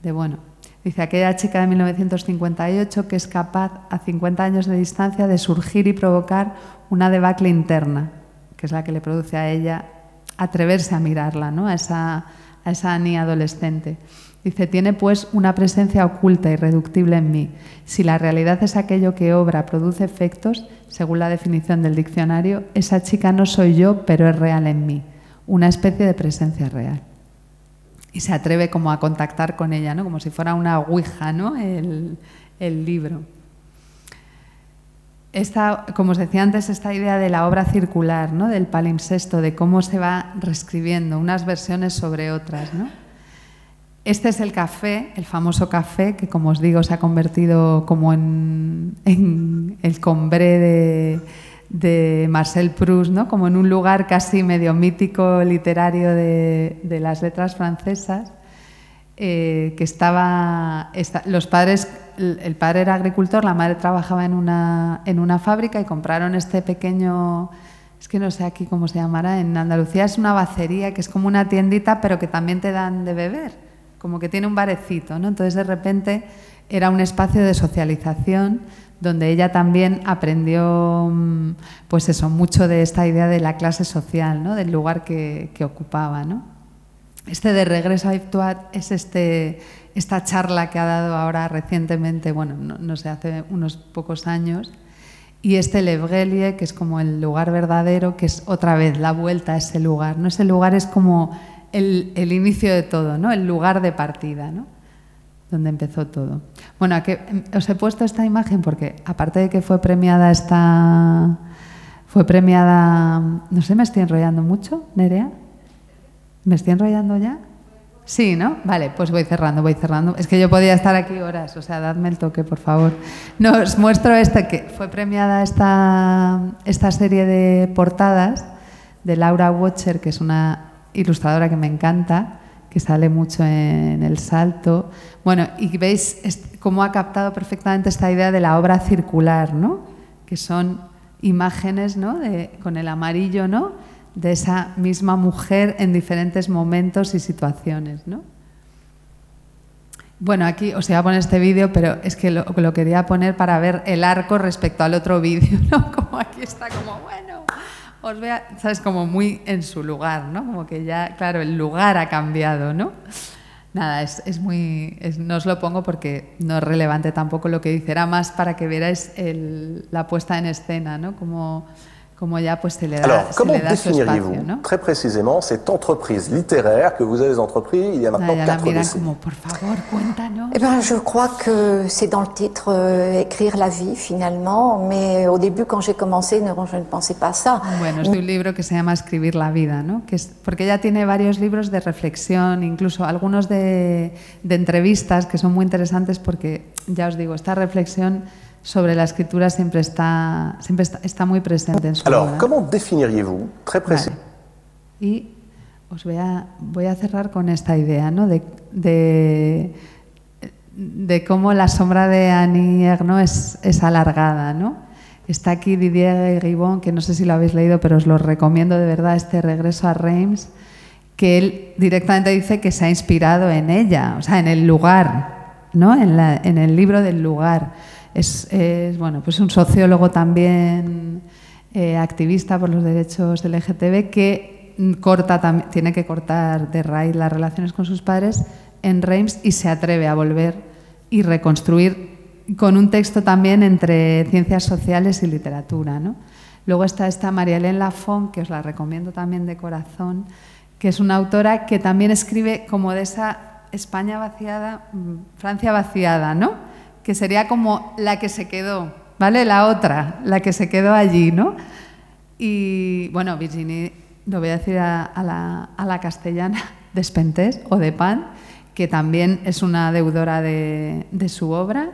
De, bueno, dice, aquella chica de 1958 que es capaz, a 50 años de distancia, de surgir y provocar una debacle interna, que es la que le produce a ella atreverse a mirarla, ¿no? A esa Annie adolescente. Dice, tiene pues una presencia oculta y irreductible en mí. Si la realidad es aquello que obra, produce efectos, según la definición del diccionario, esa chica no soy yo, pero es real en mí. Una especie de presencia real. Y se atreve como a contactar con ella, ¿no? Como si fuera una ouija, ¿no? El libro. Como os decía antes, esta idea de la obra circular, ¿no? Del palimpsesto, de cómo se va reescribiendo unas versiones sobre otras, ¿no? Este es el café, el famoso café, que como os digo se ha convertido como en el Combré de Marcel Proust, ¿no? Como en un lugar casi medio mítico literario de las letras francesas, que los padres, el padre era agricultor, la madre trabajaba en una fábrica y compraron este pequeño, es que no sé aquí cómo se llamará, en Andalucía es una bacería, que es como una tiendita pero que también te dan de beber, como que tiene un barecito, ¿no? Entonces de repente era un espacio de socialización donde ella también aprendió, pues eso, mucho de esta idea de la clase social, ¿no? Del lugar que ocupaba, ¿no? De regreso a Yves es esta charla que ha dado ahora recientemente, bueno, no sé, hace unos pocos años, y Le Vrelier, que es como el lugar verdadero, que es otra vez la vuelta a ese lugar, ¿no? Ese lugar es como el inicio de todo, ¿no? El lugar de partida, ¿no? Donde empezó todo. Bueno, os he puesto esta imagen porque, aparte de que fue premiada, no sé, me estoy enrollando mucho, Nerea. ¿Me estoy enrollando ya? Sí, ¿no? Vale, pues voy cerrando. Es que yo podía estar aquí horas, o sea, dadme el toque, por favor. No, os muestro que fue premiada esta serie de portadas de Laura Watcher, que es una ilustradora que me encanta, que sale mucho en El Salto. Bueno, y veis cómo ha captado perfectamente esta idea de la obra circular, ¿no? Que son imágenes, ¿no? Con el amarillo, ¿no? De esa misma mujer en diferentes momentos y situaciones, ¿no? Bueno, aquí os iba a poner este vídeo, pero es que lo quería poner para ver el arco respecto al otro vídeo, ¿no? Como aquí está, como bueno, os vea, ¿sabes? Como muy en su lugar, ¿no? Como que ya, claro, el lugar ha cambiado, ¿no? Nada, no os lo pongo porque no es relevante tampoco lo que dice, era más para que vierais la puesta en escena, ¿no? Como ya pues se le da, Alors, comment définiriez-vous, ¿no? Très précisément cette entreprise littéraire que vous avez entrepris il y a maintenant 4 décennies? Como, por favor, cuéntanos. Eh bien, je crois que c'est dans le titre écrire la vie finalement, mais au début quand j'ai commencé, je ne pensais pas ça. Bueno, es de un libro que se llama Escribir la vida, ¿no? Porque ella tiene varios libros de reflexión, incluso algunos de entrevistas que son muy interesantes porque, ya os digo, esta reflexión sobre la escritura siempre está muy presente en su obra. Alors, comment définiriez-vous très précisément? Y voy a cerrar con esta idea, ¿no? de cómo la sombra de Annie Ernaux es alargada, ¿no? Está aquí Didier Guibon, que no sé si lo habéis leído, pero os lo recomiendo de verdad, Regreso a Reims, que él directamente dice que se ha inspirado en ella, o sea, en el lugar, ¿no? En el libro del lugar. Es bueno, pues un sociólogo también activista por los derechos LGTB que tiene que cortar de raíz las relaciones con sus padres en Reims y se atreve a volver y reconstruir con un texto también entre ciencias sociales y literatura, ¿no? Luego está esta Marie-Hélène Lafon, que os la recomiendo también de corazón, que es una autora que también escribe como de esa España vaciada, Francia vaciada, ¿no? Que sería como la que se quedó, ¿vale? La otra, la que se quedó allí, ¿no? Y, bueno, Virginie, lo voy a decir a la castellana, Despentes o de Pan, que también es una deudora de su obra,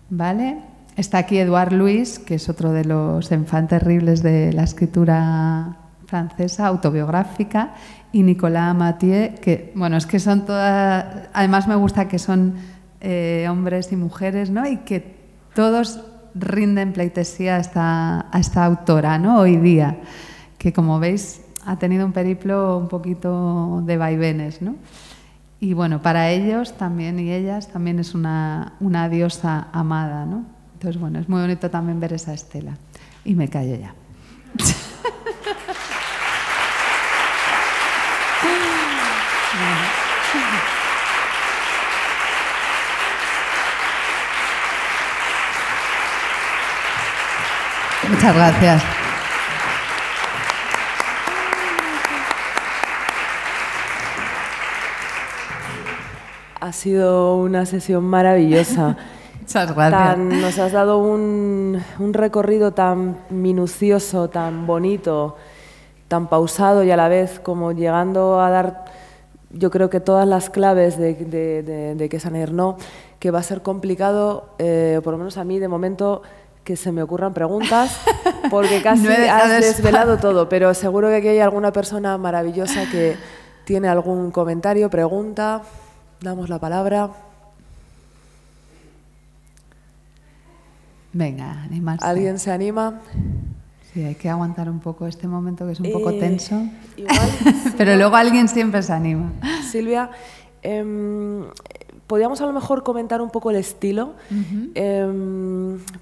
¿vale? Está aquí Edouard Louis, que es otro de los enfants terribles de la escritura francesa, autobiográfica, y Nicolas Mathieu, que, bueno, es que son todas... Además me gusta que son hombres y mujeres, ¿no? Y que todos rinden pleitesía a esta autora, ¿no? Hoy día, que como veis ha tenido un periplo un poquito de vaivenes, ¿no? Y bueno, para ellos también y ellas también es una diosa amada, ¿no? Entonces, bueno, es muy bonito también ver esa estela. Y me callo ya. Muchas gracias. Ha sido una sesión maravillosa. Muchas gracias. Nos has dado un recorrido tan minucioso, tan bonito, tan pausado y a la vez como llegando a dar, yo creo que todas las claves de que Saint Ernaux, que va a ser complicado, por lo menos a mí de momento, que se me ocurran preguntas, porque casi no has desvelado todo, pero seguro que aquí hay alguna persona maravillosa que tiene algún comentario, pregunta. Damos la palabra. Venga, animarse. ¿Alguien se anima? Sí, hay que aguantar un poco este momento que es un poco tenso. Igual, pero luego alguien siempre se anima. Silvia, podríamos a lo mejor comentar un poco el estilo,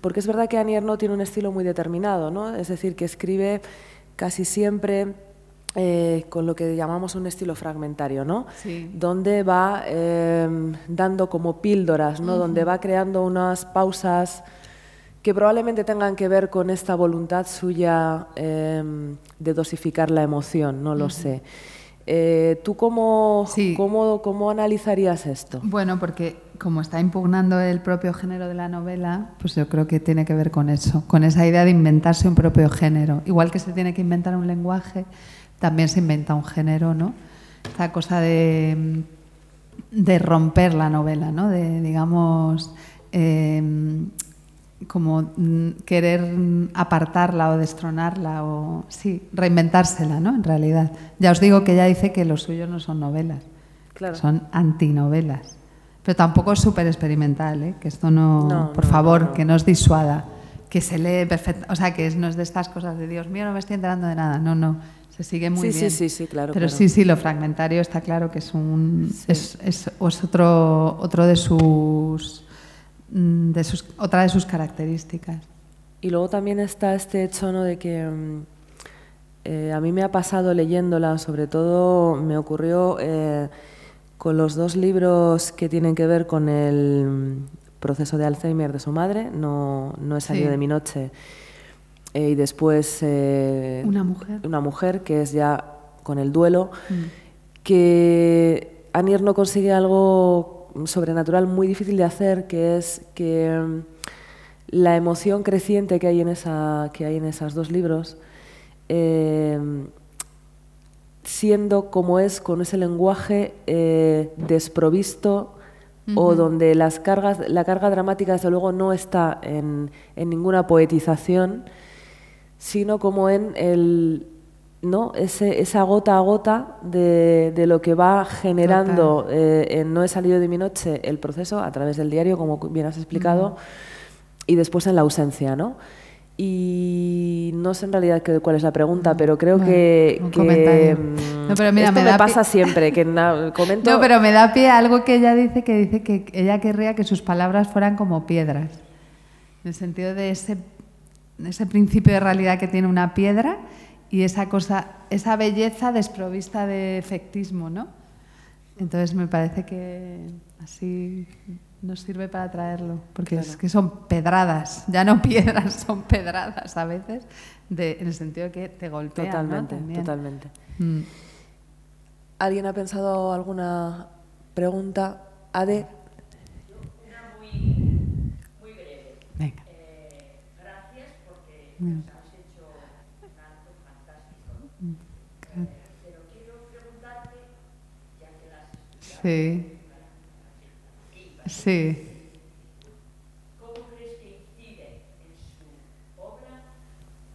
porque es verdad que Annie Ernaux tiene un estilo muy determinado, ¿no? Es decir, que escribe casi siempre con lo que llamamos un estilo fragmentario, ¿no? Sí. Donde va dando como píldoras, ¿no? Donde va creando unas pausas que probablemente tengan que ver con esta voluntad suya de dosificar la emoción, no lo sé. ¿Tú cómo analizarías esto? Bueno, porque como está impugnando el propio género de la novela, pues yo creo que tiene que ver con eso, con esa idea de inventarse un propio género. Igual que se tiene que inventar un lenguaje, también se inventa un género, ¿no? Esta cosa de romper la novela, ¿no? De, digamos, como querer apartarla o destronarla o, sí, reinventársela, ¿no? En realidad. Ya os digo que ella dice que lo suyo no son novelas, claro, son antinovelas. Pero tampoco es súper experimental, ¿eh? Que esto no, por favor, que no os disuada, que se lee perfecto, o sea, que no es de estas cosas de Dios mío, no me estoy enterando de nada, no. Se sigue muy bien. Sí, claro. Pero claro. Sí, lo fragmentario está claro que es otro de sus otra de sus características. Y luego también está este hecho, ¿no? De que a mí me ha pasado leyéndola, sobre todo me ocurrió con los dos libros que tienen que ver con el proceso de Alzheimer de su madre, no he salido de mi noche. Y después una mujer, que es ya con el duelo, que Annie Ernaux consigue algo sobrenatural muy difícil de hacer, que es que la emoción creciente que hay en esos dos libros, siendo como es, con ese lenguaje desprovisto, o donde la carga dramática desde luego no está en ninguna poetización, sino como en esa gota a gota de lo que va generando en No he salido de mi noche el proceso a través del diario, como bien has explicado, y después en la ausencia, ¿no? Y no sé en realidad cuál es la pregunta, pero creo que no, pero mira, esto me pasa siempre, que comento... No, pero me da pie a algo que ella dice que ella querría que sus palabras fueran como piedras, en el sentido de ese principio de realidad que tiene una piedra y esa cosa, esa belleza desprovista de efectismo, ¿no? Entonces me parece que así nos sirve para traerlo, porque claro, es que son pedradas, ya no piedras, son pedradas a veces, en el sentido de que te golpean. Totalmente, ¿no? totalmente. ¿Alguien ha pensado alguna pregunta? Ade. Una muy breve. Venga. Gracias porque nos has hecho un acto fantástico. Gracias. Pero quiero preguntarte, ya que las has Sí. Sí. ¿Cómo crees que incide en su obra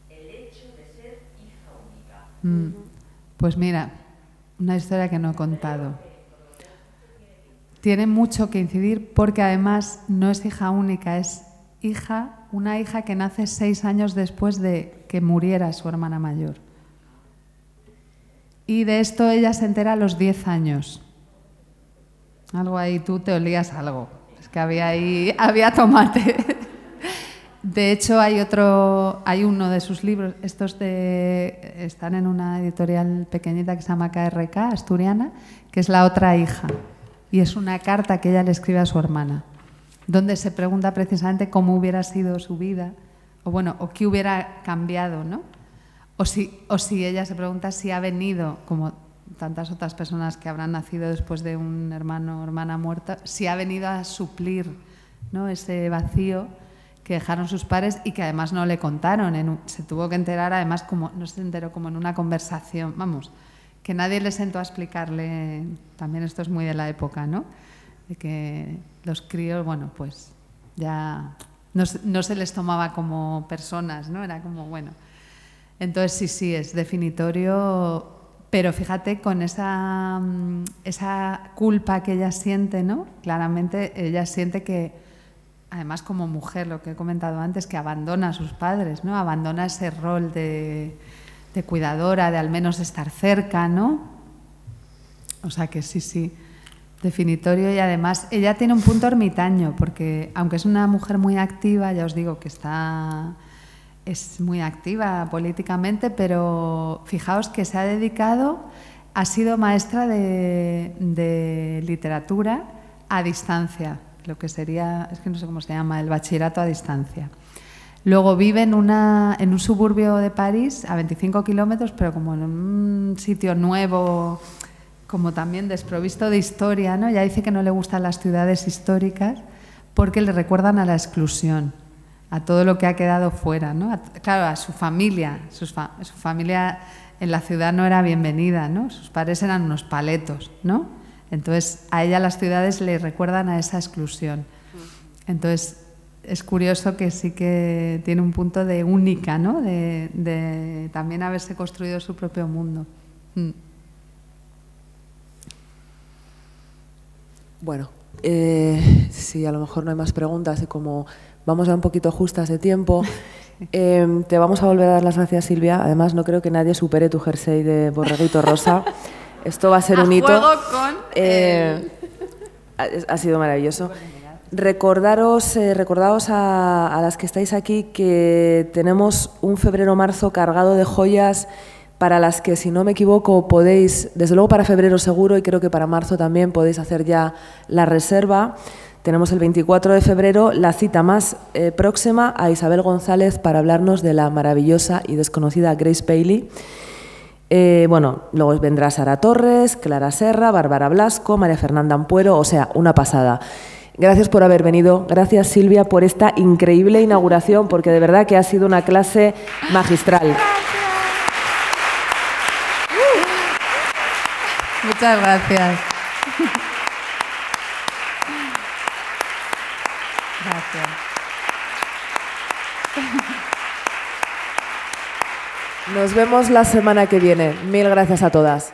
el hecho de ser hija única? Pues mira, una historia que no he contado. Tiene mucho que incidir porque además no es hija única, es una hija que nace 6 años después de que muriera su hermana mayor. Y de esto ella se entera a los 10 años. Algo ahí, tú te olías algo. Es que había tomate. De hecho, hay uno de sus libros, están en una editorial pequeñita que se llama KRK, asturiana, que es La otra hija. Y es una carta que ella le escribe a su hermana, donde se pregunta precisamente cómo hubiera sido su vida, o qué hubiera cambiado, ¿no? O si ella se pregunta si ha venido, como tantas otras personas que habrán nacido después de un hermano o hermana muerta, si ha venido a suplir, ¿no?, ese vacío que dejaron sus padres y que además no le contaron. Se tuvo que enterar, además, no se enteró como en una conversación, vamos, que nadie le sentó a explicarle. También esto es muy de la época, ¿no? De que los críos, bueno, pues ya no se les tomaba como personas, ¿no? Era como, bueno. Entonces sí, es definitorio, pero fíjate, con esa culpa que ella siente, ¿no? Claramente ella siente que, además como mujer, lo que he comentado antes, que abandona a sus padres, ¿no? Abandona ese rol de cuidadora, de al menos estar cerca, ¿no? O sea que sí, definitorio. Y además ella tiene un punto ermitaño, porque aunque es una mujer muy activa, ya os digo que es muy activa políticamente, pero fijaos que se ha dedicado, ha sido maestra de literatura a distancia, lo que sería, es que no sé cómo se llama, el bachillerato a distancia. Luego vive en un suburbio de París, a 25 kilómetros, pero como en un sitio nuevo, como también desprovisto de historia, ¿no? Ya dice que no le gustan las ciudades históricas porque le recuerdan a la exclusión, a todo lo que ha quedado fuera, ¿no? Claro, a su familia. Su familia en la ciudad no era bienvenida, ¿no? Sus padres eran unos paletos, ¿no? Entonces, a ella las ciudades le recuerdan a esa exclusión. Entonces, es curioso que sí que tiene un punto de única, ¿no? De también haberse construido su propio mundo. Bueno, si a lo mejor no hay más preguntas y como vamos ya un poquito justas de tiempo, te vamos a volver a dar las gracias, Silvia. Además, no creo que nadie supere tu jersey de borreguito rosa. Esto va a ser un hito. Ha sido maravilloso. Recordaos a las que estáis aquí que tenemos un febrero-marzo cargado de joyas para las que, si no me equivoco, podéis, desde luego para febrero seguro y creo que para marzo también podéis hacer ya la reserva. Tenemos el 24 de febrero la cita más próxima a Isabel González para hablarnos de la maravillosa y desconocida Grace Paley. Bueno, luego vendrá Sara Torres, Clara Serra, Bárbara Blasco, María Fernanda Ampuero, o sea, una pasada. Gracias por haber venido, gracias Silvia por esta increíble inauguración, porque de verdad que ha sido una clase magistral. Muchas gracias. Gracias. Nos vemos la semana que viene. Mil gracias a todas.